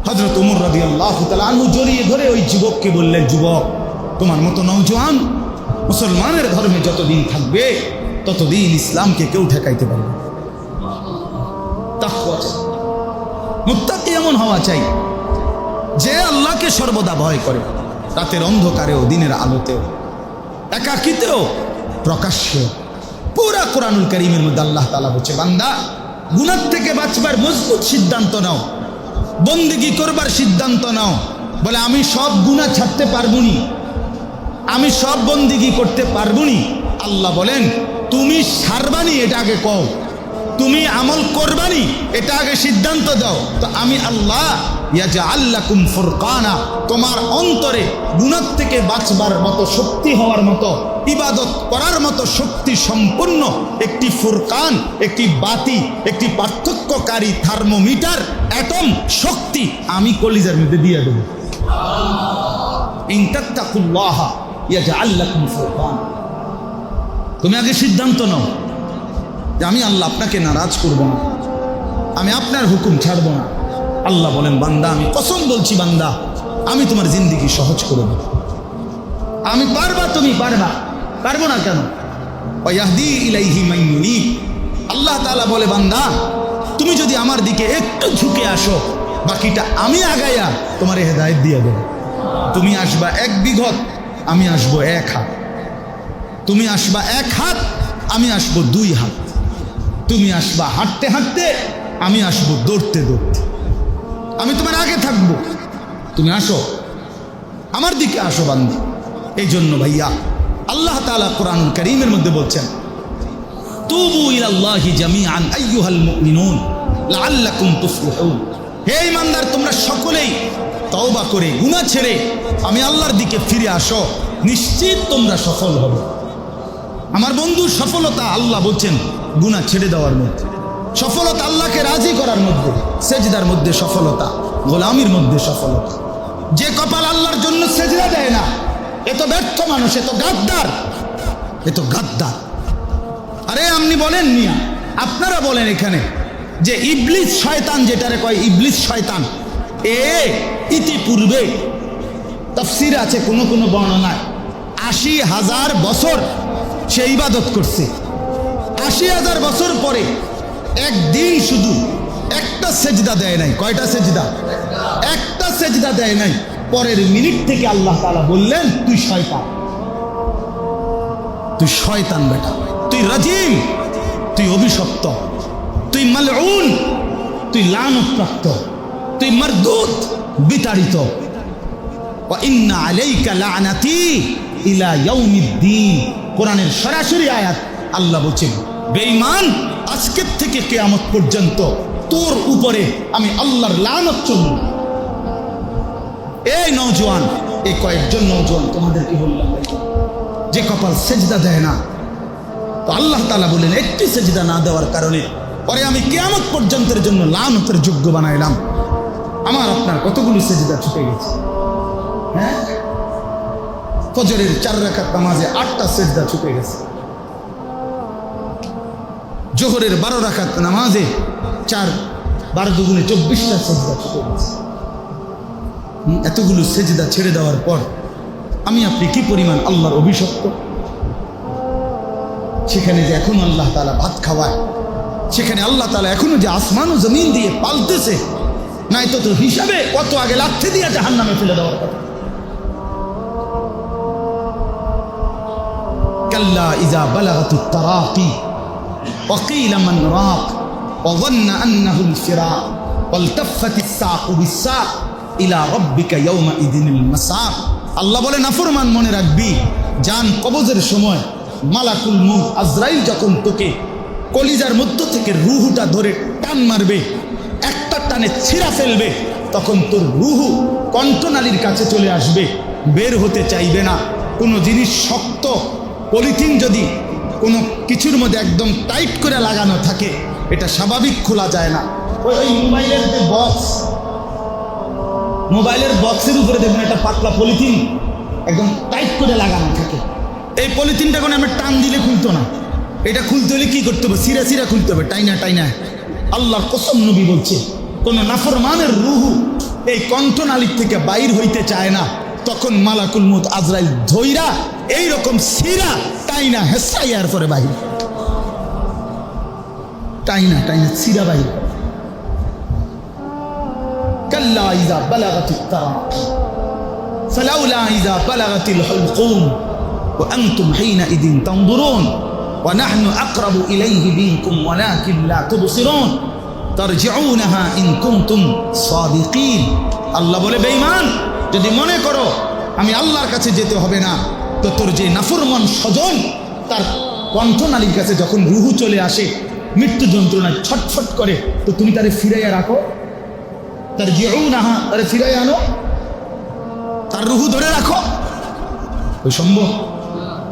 S1: হযরত ওমর রাদিয়াল্লাহু তাআলা আনহু জড়িয়ে ধরে ওই যুবককে বললেন, যুবক, তোমার মতো নওজোয়ান মুসলমানের ধর্মে যতদিন থাকবে ততদিন ইসলামকে কেউ ঠেকাইতে পারবে না। তাকওয়া চাই, মুত্তাকি এমন হওয়া চাই যে আল্লাহকে সর্বদা ভয় করে, রাতের অন্ধকারেও দিনের আলোতেও, একাকিতেও প্রকাশ্যে। পুরা কোরআনুল কারীমের মধ্যে আল্লাহ তাআলা বলছে, বান্দা গুনাহ থেকে বাঁচবার মজবুত সিদ্ধান্ত নাও, বন্দেগী করবার সিদ্ধান্ত নাও। বলে আমি সব গুনাহ ছাড়তে পারবনি, আমি সব বন্দেগী করতে পারবনি। আল্লাহ বলেন, তুমি ছাড়বানি এটা আগে কও, তুমি আমল করবানি এটা আগে সিদ্ধান্ত দাও। তো আমি আল্লাহ ইয়াজআল লাকুম ফুরকানা, তোমার অন্তরে গুনাহ থেকে বাঁচবার মতো, শক্তি হওয়ার মতো, ইবাদত করার মতো শক্তি সম্পূর্ণ একটি ফুরকান, একটি বাতি, একটি পার্থক্যকারী থার্মোমিটার, অ্যাটম শক্তি আমি কলিজার মধ্যে দিয়ে দেব। ইন তাত্তাকুল্লাহ ইয়াজআল লাকুম ফুরকান। তুমি আগে সিদ্ধান্ত নাও যে আমি আল্লাহ আপনাকে নারাজ করব না, আমি আপনার হুকুম ছাড়ব না। আল্লাহ বলেন, বান্দা আমি কসম বলছি, বান্দা আমি তোমার জিন্দেগি সহজ করে দেব। আমি পারবা, তুমি পারবা, পারবো না কেন? ওয়াহদি ইলাইহি মান ইউনীব। আল্লাহ তাআলা বলে, বান্দা তুমি যদি আমার দিকে একটু ঝুঁকে আসো, বাকিটা আমি আগাইয়া তোমার হেদায়েত দিয়ে দেব। তুমি আসবা 1 বিঘত, আমি আসবো 1 হাত। তুমি আসবা 1 হাত, আমি আসবো 2 হাত। তুমি আসবা হাঁটতে হাঁটতে, আমি আসবো দৌড়তে দৌড়তে। আমি তোমার আগে থাকবো, তুমি আসো, আমার দিকে আসো বান্দা। এই জন্য ভাইয়া আল্লাহ তাআলা কোরআনুল কারীমের মধ্যে বলছেন, তুবু ইলাল্লাহি জামিআন আইয়ুহাল মুমিনুন লাআল্লাকুম তুফলিহুন। হে ঈমানদার, তোমরা সকলেই তওবা করে গুনাহ ছেড়ে আমি আল্লাহর দিকে ফিরে আসো, নিশ্চিত তোমরা সফল হবে। আমার বন্ধু, সফলতা আল্লাহ বলছেন গুনাহ ছেড়ে দেওয়ার মধ্যে, সফলতা আল্লাহকে রাজি করার মধ্যে, সেজদার মধ্যে সফলতা, গোলামির মধ্যে সফলতা। যে কপাল আল্লাহর জন্য সেজদা দেয় না, এ তো ব্যর্থ মানুষ, এ তো গাদ্দার, এ তো গাদ্দার। আরে আপনি বলেন মিয়া, আপনারা বলেন এখানে যে ইবলিস শয়তান, যেটারে কয় ইবলিস শয়তান, ইতিপূর্বে তাফসীরে আছে কোনো কোনো বর্ণনায় ৮০,০০০ বছর সে ইবাদত করছে। ৮০,০০০ বছর পরে একদিন শুধু একটা সেজদা দেয় নাই। কয়টা সেজদা? একটা সেজদা দেয় নাই। পরের মিনিট থেকে আল্লাহ তাআলা বললেন, তুই শয়তান, তুই শয়তান বেটা, তুই রাজিম, তুই অভিশপ্ত, তুই মালউন, তুই লানতপ্রাপ্ত, তুই মারদুদ, বিতাড়িত। ওয়া ইন্না আলাইকা লা'নাতি ইলা ইয়াউমিদ্দিন। কোরআনের সরাসরি আয়াত। আল্লাহ বলছেন, বেঈমান, আজকের থেকে কিয়ামত পর্যন্ত তোর উপরে আমি আল্লাহর লানত চলবে। এই নওজোয়ান, এই কয়েকজন নওজোয়ান তোমাদেরকে বললাম, যে কপাল সেজদা দেয় না, তো আল্লাহ তাআলা বলেন একটি সেজদা না দেওয়ার কারণে পরে আমি কিয়ামত পর্যন্তের জন্য লানতের যোগ্য বানাইলাম। আমার আপনার কতগুলো সেজদা ছুটে গেছে। হ্যাঁ, ফজরের 4 রাকাত নামাজে 8টা সেজদা ছুটে গেছে। জোহরের 12 রাকাত নামাজে 4 12 দুগুণে 24টা সেজদা ছুটে গেছে। এতগুলো সেজদা ছেড়ে দেওয়ার পর আমি আপনি কি পরিমাণ আল্লাহর অভিশপ্ত। সেখানে যে এখন আল্লাহ তাআলা ভাত খাওয়ায়, সেখানে আল্লাহ তাআলা এখনো যে আসমান ও জমিন দিয়ে পালতেছে, নাই তো তোর হিসাবে কত আগে লাথি দিয়ে জাহান্নামে ফেলে দেওয়ার কথা। কাল্লা ইযা বালাগাতুত তারাকি ওয়া কিলা মান রাক ওয়া যান্না আন্নাহু আল-ফিরাক ওয়ালতাফাতিস সাকু বিস-সাক ইলা রাব্বিকা ইয়াওমা ইযিনিল মাসাক। আল্লাহ বলে, নাফরমান মনে রাখবি, জান কবজের সময় মালাকুল মউত আজরাইল যখন তোকে কলিজার মধ্য থেকে রুহুটা ধরে টান মারবে, একটা টানে ছিঁড়া ফেলবে, তখন তোর রুহু কণ্ঠনালীর কাছে চলে আসবে, বের হতে চাইবে না। কোনো জিনিস শক্ত পলিথিন যদি কোনো কিছুর মধ্যে একদম টাইট করে লাগানো থাকে, এটা স্বাভাবিক খোলা যায় না। ওই মোবাইলের যে বক্স, মোবাইলের বক্সের উপরে দেখবেন একটা পাতলা পলিথিন একদম টাইট করে লাগানো থাকে। এই পলিথিনটা কোনো আমরা টান দিলে খুলতো না, এটা খুলতে হলে কি করতে হবে? সিরা সিরা খুলতে হবে, টাইনা টাইনা। আল্লাহর কসম, নবী বলছে কোন নাফরমানের রুহু এই কণ্ঠনালীর থেকে বাইর হইতে চায় না, তখন মালাকুল মউত আজরাইল ধইরা এইরকম সিরা টাইনা হেসাইয়ার পরে বাহির, টাইনা টাইনা সিরা বাহির। কাল্লা ইযা বালাগাতিত তারাকি ফালাউলা ইযা বালাগাতিল হুলকুম ওয়া আনতুম হিনাইযিন তানজুরুন ওয়া নাহনু আকরাবু ইলাইহি মিনকুম ওয়ালাকিন লা তুবসিরুন তারজিউনাহা ইন কুনতুম সাদিকিন। আল্লাহ বলে, বেঈমান, যদি মনে করো আমি আল্লাহর কাছে যেতে হবে না, তো তোর যে নাফরমান স্বজন তার কণ্ঠনালীর কাছে যখন রুহু চলে আসে, মৃত্যু যন্ত্রণায় ছটফট করে, তো তুমি তারে ফিরাইয়া রাখো, তার জিউনাহা, তারে ফিরাইয়া আনো, তার রুহু ধরে রাখো, ওই সম্ভব?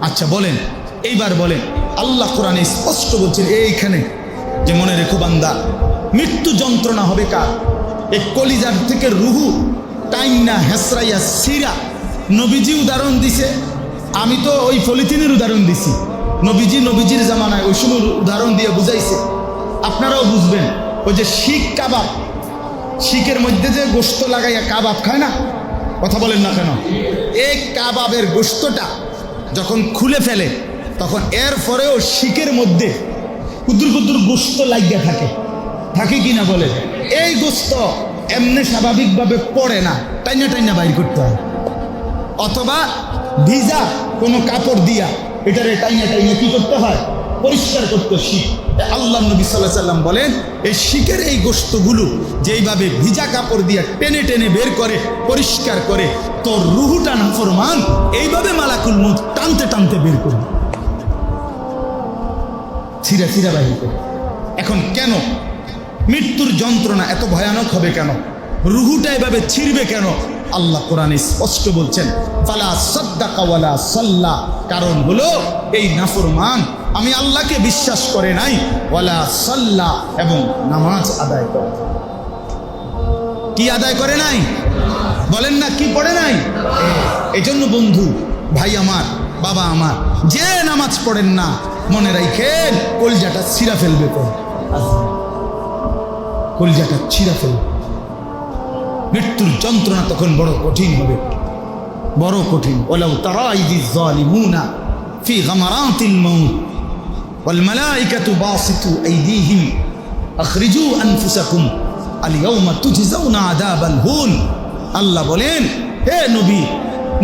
S1: আচ্ছা বলেন, এইবার বলেন, আল্লাহ কোরআনে স্পষ্ট বলছেন এইখানে যে মনে রেখো বান্দা, মৃত্যু যন্ত্রণা হবে কার? এই কলিজার থেকে রুহু টাইনা হেসরাইয়া সিরা। নবীজি উদাহরণ দিছে, আমি তো ওই পলিথিনের উদাহরণ দিছি। নবীজির জামানায় ওই সময় উদাহরণ দিয়ে বুঝাইছে, আপনারাও বুঝবেন। ওই যে শিক কাবাব, শিকের মধ্যে যে গোশত লাগাইয়া কাবাব খায় না, কথা বলেন না কেন? এই কাবাবের গোশতটা যখন খুলে ফেলে, তখন এর পরেও শিকের মধ্যে কুদুর কুদুর গোশত লাগিয়া থাকে, থাকে কিনা বলে? এই গোশত এমনি স্বাভাবিকভাবে পড়ে না, টাইনা টাইনা বাইর করতে হয়, অথবা ভিজা কোনো কাপড় দিয়া এটারে টাইনা টাইনা কি করতে হয়? পরিষ্কার করতে। শিক, আল্লাহ নবী সাল্লাল্লাহু আলাইহি ওয়াসাল্লাম বলেন, এই শিকের এই গোশতগুলো যেইভাবে ভিজা কাপড় দিয়া টেনে টেনে বের করে, পরিষ্কার করে, তোর রুহুটা নাফরমান এইভাবে মালাকুল মউত টানতে টানতে বের করবে, ছিঁড়া ছিঁড়া বাহির করে। এখন কেন মৃত্যুর যন্ত্রণা এত ভয়ানক হবে? কেন রুহুটা এভাবে ছিঁড়বে কেন? আল্লাহ কোরআনে স্পষ্ট বলছেন, ফালা সাদ্দাকা ওয়ালা সাল্লা, কারণ হলো এই নাফরমান আমি আল্লাহকে বিশ্বাস করে নাই, ওয়ালা সাল্লা, এবং নামাজ আদায় করে। কি আদায় করে নাই? বলেন না, কি পড়ে নাই? এজন্য বন্ধু, ভাই আমার, বাবা আমার, যে নামাজ পড়েন না, মনে রাখেন কলজাটা ছিঁড়া ফেলবে, কলজাটা ছিঁড়া ফেলবে। মৃত্যুর যন্ত্রণা তখন বড় কঠিন হবে, বড় কঠিন। ওয়ালাউ তারা ইযিজ যালিমুনা ফি গামারাতিল মাউত ওয়াল মালাইকাতু বাসিতু আইদিহিম আখরিজু আনফুসাকুম আল ইয়াউমা তুজজাউনা আযাবাল হুন। আল্লাহ বলেন, হে নবী,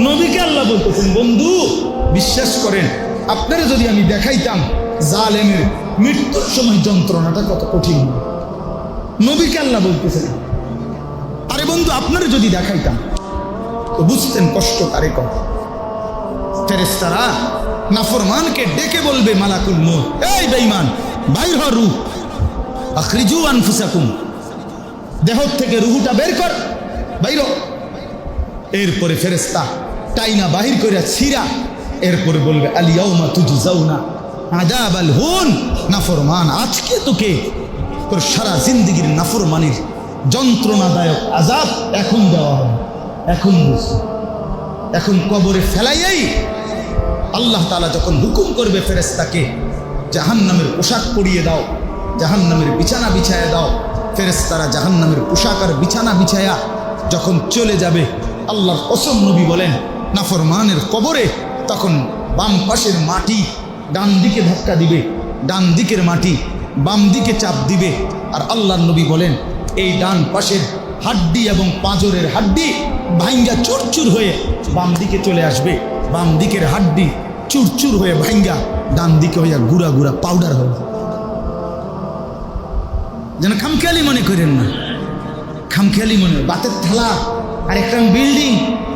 S1: নবীকে আল্লাহ বলতেছেন, বন্ধু বিশ্বাস করেন, আপনারা যদি আমি দেখাইতাম জালেমের মৃত্যুর সময় যন্ত্রণাটা কত কঠিন, নবীকে আল্লাহ বলতেছেন। আরে বন্ধু, আপনারা যদি দেখাইতাম তো বুঝতেন কষ্ট কারে কম। ফেরেশতারা নাফরমানকে ডেকে বলবে, মালাকুল মউত, এই বেঈমান, বাইর হ, রূহ, আখরিজু আনফুসাকুম, দেহ থেকে রুহুটা বের কর, বাইর। এরপরে ফেরেশতা টাইনা বাহির করে ছিঁড়া, এরপরে বলবে, আল ইয়াউমা তুজজাউনা আযাবাল হুন, নাফরমান, আজকে তোকে তোর সারা জিন্দেগীর নাফরমানির যন্ত্রণাদায়ক আযাব এখন দেওয়া হবে। এখন বুঝছো? এখন কবরে ফেলাইয়াই আল্লাহ তাআলা যখন হুকুম করবে ফেরেশতাকে, জাহান্নামের পোশাক পরিয়ে দাও, জাহান্নামের বিছানা বিছায়া দাও, ফেরেশতারা জাহান্নামের পোশাক আর বিছানা বিছায়া যখন চলে যাবে, আল্লাহর কসম, নবী বলেন, নাফরমানের কবরে তখন বাম পাশের মাটি ডান দিকে ধাক্কা দিবে, ডান দিকের মাটি বাম দিকে চাপ দিবে, আর আল্লাহর নবী বলেন, এই ডান পাশের হাড্ডি এবং পাঁজরের হাড্ডি ভাঙ্গা চুরচুর হয়ে বাম দিকে চলে আসবে, বাম দিকের হাড্ডি চুরচুর হয়ে ভাঙ্গা ডান দিকে হইয়া গুড়া গুড়া পাউডার হবে। যেন খামখেয়ালি মনে করেন না, খামখেয়ালি মনে, বাতের থালা আর একটা বিল্ডিং,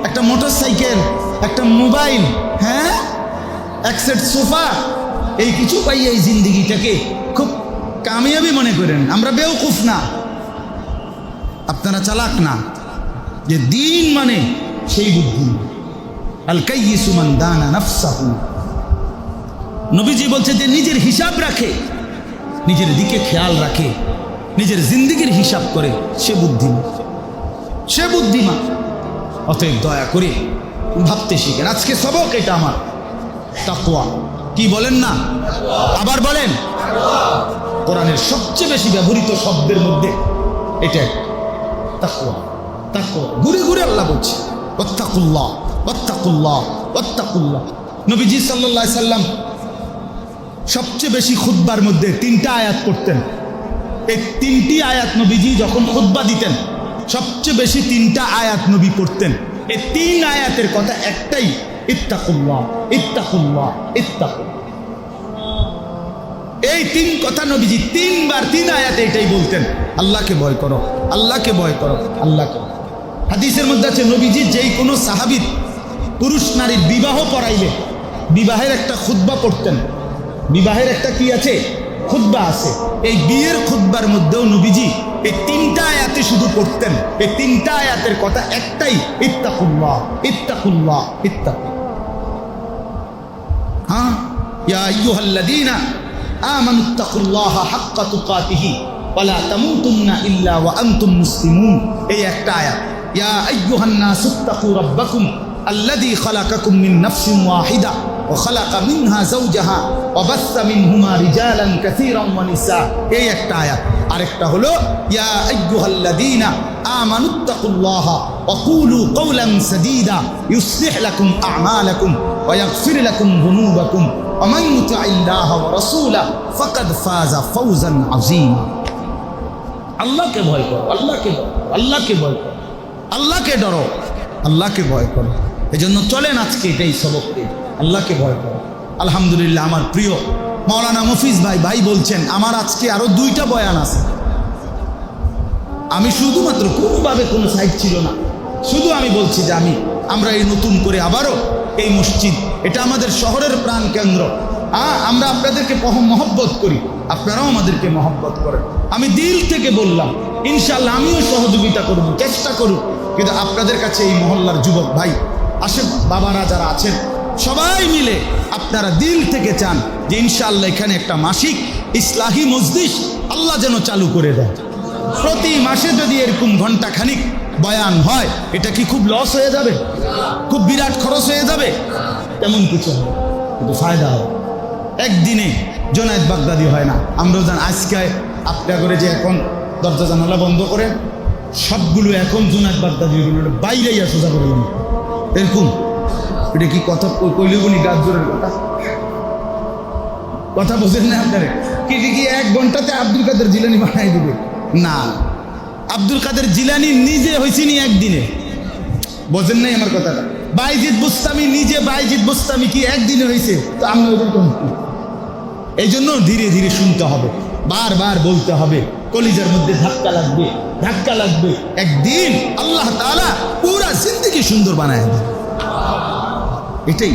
S1: একটা মোটর সাইকেল, একটা মোবাইল, হ্যাঁ, এক সেট সোফা, এই কিছু পাই এই জিন্দিগিটাকে খুব কামিয়াবি মনে করেন, আমরা বেওকুফ না, আপনারা চালাক না। যে দিন মানে সেই বুদ্ধি। আল কাইয়িসু মান দানা নাফসাহু, নবীজি বলছে যে নিজের হিসাব রাখে, নিজের দিকে খেয়াল রাখে, নিজের জিন্দেগির হিসাব করে, সে বুদ্ধিমান, সে বুদ্ধিমান। অতএব দয়া করে ভাবতে শিখেন। আজকে সবক এটা আমার তাকওয়া। কি বলেন না? আবার বলেন। কোরআনের সবচেয়ে বেশি ব্যবহৃত শব্দের মধ্যে এটা তাকওয়া। তাকওয়া ঘুরে ঘুরে আল্লাহ বলছে ওয়াত্তাকুল্লাহ ওয়াত্তাকুল্লাহ ওয়াত্তাকুল্লাহ। নবীজি সাল্লাল্লাহু আলাইহি সাল্লাম সবচেয়ে বেশি খুতবার মধ্যে 3টা আয়াত পড়তেন। এই 3টি আয়াত নবীজি যখন খুতবা দিতেন সবচেয়ে বেশি 3টা আয়াত নবী পড়তেন। এই 3 আয়াতের কথা একটাই, ইত্তাকুল্লাহ ইত্তাকুল্লাহ ইত্তাকুল্লাহ। এই 3 কথা নবীজি 3 বার 3 আয়াতে এটাই বলতেন, আল্লাহকে ভয় করো, আল্লাহকে ভয় করো, আল্লাহকে। হাদিসের মধ্যে আছে নবীজি যেই কোনো সাহাবী পুরুষ নারীর বিবাহ পড়াইলে বিবাহের একটা খুতবা পড়তেন। বিবাহের একটা কি আছে? খুতবা আছে। এই বিয়ের খুতবার মধ্যেও নবীজি এই 3টা আয়াতে শুধু পড়তেন। এই 3টা আয়াতের কথা একটাই, ইত্তাকুল্লাহ ইত্তাকুল্লাহ ইত্তাকুল্লাহ। হ্যাঁ, ইয়া আইয়ুহাল্লাযীনা আমানুত্তাকুল্লাহা হাক্কা তুকাতিহি ওয়া লা তামুতুন্না ইল্লা ওয়া আনতুম মুসলিমুন। এই একটা আয়াত। ইয়া আইয়ুহান নাসুত্তাকু রাব্বাকুম আল্লাযী খালাকাকুম মিন নাফসিন ওয়াহিদা ওয়া খালাকা মিনহা যাওজাহা ওয়া বাসসা মিনহুমা রিজালান কাসীরান ওয়া নিসা। এই একটা আয়াত। আরেকটা হলো ইয়া আইয়ুহাল্লাযীনা আমানুত্তাকুল্লাহা ওয়া কুলু কওলান সাদীদা ইউসলিহ লাকুম আ'মালাকুম ওয়া ইয়াগফির লাকুম যুনুবাকুম ওয়া মান ইউতি'ইল্লাহা ওয়া রাসূলাহু ফাকাদ ফাযা ফাওজান আযীমা। আল্লাহকে ভয় করো, আল্লাহকে ভয় করো, আল্লাহকে ভয় করো, আল্লাহকে ডরো, আল্লাহকে ভয় করো। এজন্য চলেন আজকে এটাই সবককে, আল্লাহকে ভয় করো। আলহামদুলিল্লাহ, আমার প্রিয় মাওলানা মফিজ ভাই বলছেন আমার আজকে আরো 2টা বয়ান আছে। আমি শুধুমাত্র কোনোভাবে কোনো সাইড ছিল না, শুধু আমি বলছি যে আমরা এই নতুন করে আবারও এই মসজিদ, এটা আমাদের শহরের প্রাণ কেন্দ্র। আমরা আপনাদেরকে মহব্বত করি, আপনারাও আমাদেরকে মহব্বত করেন। আমি দিল থেকে বললাম, ইনশাআল্লাহ আমিও সহযোগিতা করব, চেষ্টা করব। কিন্তু আপনাদের কাছে এই মহল্লার যুবক ভাই আসে, বাবারা যারা আছেন, সবাই মিলে আপনারা দিল থেকে চান যে ইনশাআল্লাহ এখানে একটা মাসিক ইসলাহি মজলিস আল্লাহ যেন চালু করে দেয়। প্রতি মাসে যদি এরকম ঘন্টা খানিক বয়ান হয়, এটা কি খুব লস হয়ে যাবে? খুব বিরাট খরচ হয়ে যাবে? তেমন কিছু হবে, কিন্তু ফায়দা হবে। একদিনে জোনায়েদ বাগদাদি হয় না। আমরাও জান আজকে আপনার করে যে এখন দরজা জানালা বন্ধ করেন, সবগুলো এখন জোনায়েদ বাগদাদির বাইরেই সোজা করে দিন। এরকম এটা কি কথা কইলেগুনি গাছ জোরের কথা বোঝেন না আপনারা? কি 1 ঘন্টাতে আব্দুল কাদের জিলানি বানাই দিবে? না, আব্দুল কাদের জিলানি নিজে হয়েছিনি একদিনে। বোঝেন নাই আমার কথাটা? বাইজিদ বুস্তামি নিজে, বাইজিদ বুস্তামি কি একদিনে হয়েছে? তো আমি এই জন্য ধীরে ধীরে শুনতে হবে, বারবার বলতে হবে, কলিজার মধ্যে ধাক্কা লাগবে, ধাক্কা লাগবে। একদিন আল্লাহ তাআলা পুরা জিন্দেগি সুন্দর বানায় দেবে। এটাই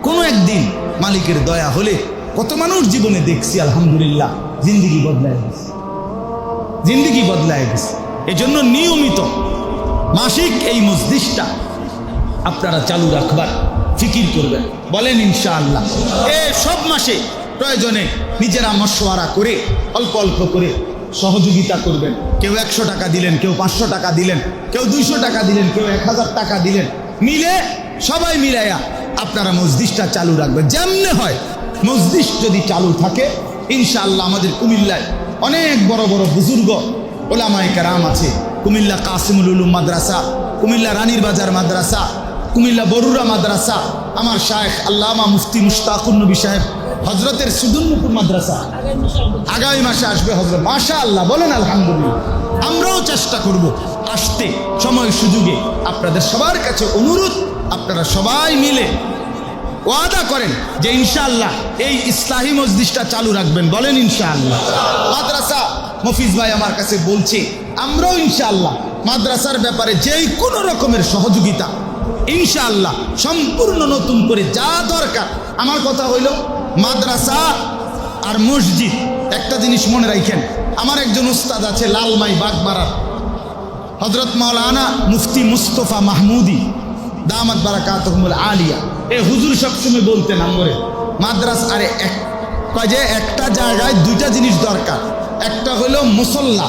S1: কোনো একদিন মালিকের দয়া হলে কত মানুষ জীবনে দেখছি, আলহামদুলিল্লাহ, জিন্দেগি বদলায় গেছে, জিন্দেগি বদলায় গেছে। এই জন্য নিয়মিত মাসিক এই মজলিসটা আপনারা চালু রাখবার ফিকির করবেন, বলেন ইনশাআল্লাহ। সব মাসে প্রয়োজনে নিজেরা মশওয়ারা করে অল্প অল্প করে সহযোগিতা করবেন। কেউ 100 টাকা দিলেন, কেউ 500 টাকা দিলেন, কেউ 200 টাকা দিলেন, কেউ 1000 টাকা দিলেন, মিলে সবাই মিলাইয়া আপনারা মসজিদটা চালু রাখবেন। যেমনে হয় মসজিদ যদি চালু থাকে ইনশাআল্লাহ আমাদের কুমিল্লায় অনেক বড় বড় বুজুর্গ ওলামায়ে কেরাম আছে। কুমিল্লা কাসিমুল উলুম মাদ্রাসা, কুমিল্লা রানীর বাজার মাদ্রাসা, কুমিল্লা বরুরা মাদ্রাসা, আমার শায়েখ আল্লামা মুফতি মুশতাকুর নবী সাহেব হজরতের সুদুন্নপুর মাদ্রাসা আগামী মাসে আসবে হজরত। মাশাআল্লাহ, বলেন আলহামদুলিল্লাহ। আমরাও চেষ্টা করব আসতে সময় সুযোগে। আপনাদের সবার কাছে অনুরোধ, আপনারা সবাই মিলে ওয়াদা করেন যে ইনশাআল্লাহ এই ইসলাহি মজলিসটা চালু রাখবেন, বলেন ইনশাআল্লাহ। মাদ্রাসা মফিজ ভাই আমার কাছে বলছে, আমরাও ইনশাআল্লাহ মাদ্রাসার ব্যাপারে যেই কোনো রকমের সহযোগিতা ইনশাআল্লাহ সম্পূর্ণ নতুন করে যা দরকার। আমার কথা হইল মাদ্রাসা আর মসজিদ একটা জিনিস মনে রাখেন, আমার একজন উস্তাদ আছে লালমাই বাগমারার, হযরত মাওলানা মুফতি মুস্তফা মাহমুদি দামাত বারাকাতুহুমুল আলিয়া। এ হুজুর সবসময় বলতেন আমরে মাদ্রাসা, আরে কয় যে একটা জায়গায় দুইটা জিনিস দরকার, একটা হলো মুসল্লা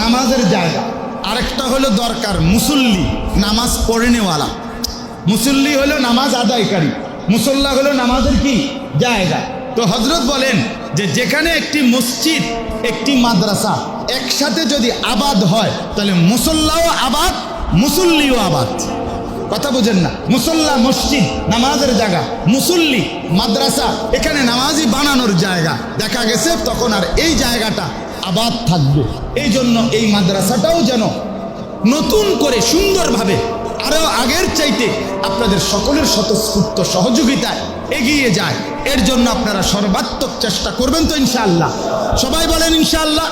S1: নামাজের জায়গা, আরেকটা হলো দরকার মুসল্লি নামাজ পড়ে নেওয়ালা। মুসল্লি হলো নামাজ আদায়কারী, মুসল্লা হলো নামাজের কি জায়গা। তো হযরত বলেন যে যেখানে একটি মসজিদ একটি মাদ্রাসা একসাথে যদি আবাদ হয় তাহলে মুসল্লাও আবাদ মুসল্লিও আবাদ। কথা বুঝেন না? মুসল্লা মসজিদ নামাজের জায়গা, মুসল্লি মাদ্রাসা এখানে নামাজি বানানোর জায়গা। দেখা গেছে তখন আর এই জায়গাটা আবাদ থাকবে। এই জন্য এই মাদ্রাসাটাও যেন নতুন করে সুন্দরভাবে আরো আগের চাইতে আপনাদের সকলের স্বতঃস্ফূর্ত সহযোগিতায় এগিয়ে যায়। এর জন্য আপনারা সর্বাত্মক চেষ্টা করবেন তো ইনশাআল্লাহ? সবাই বলেন ইনশাআল্লাহ।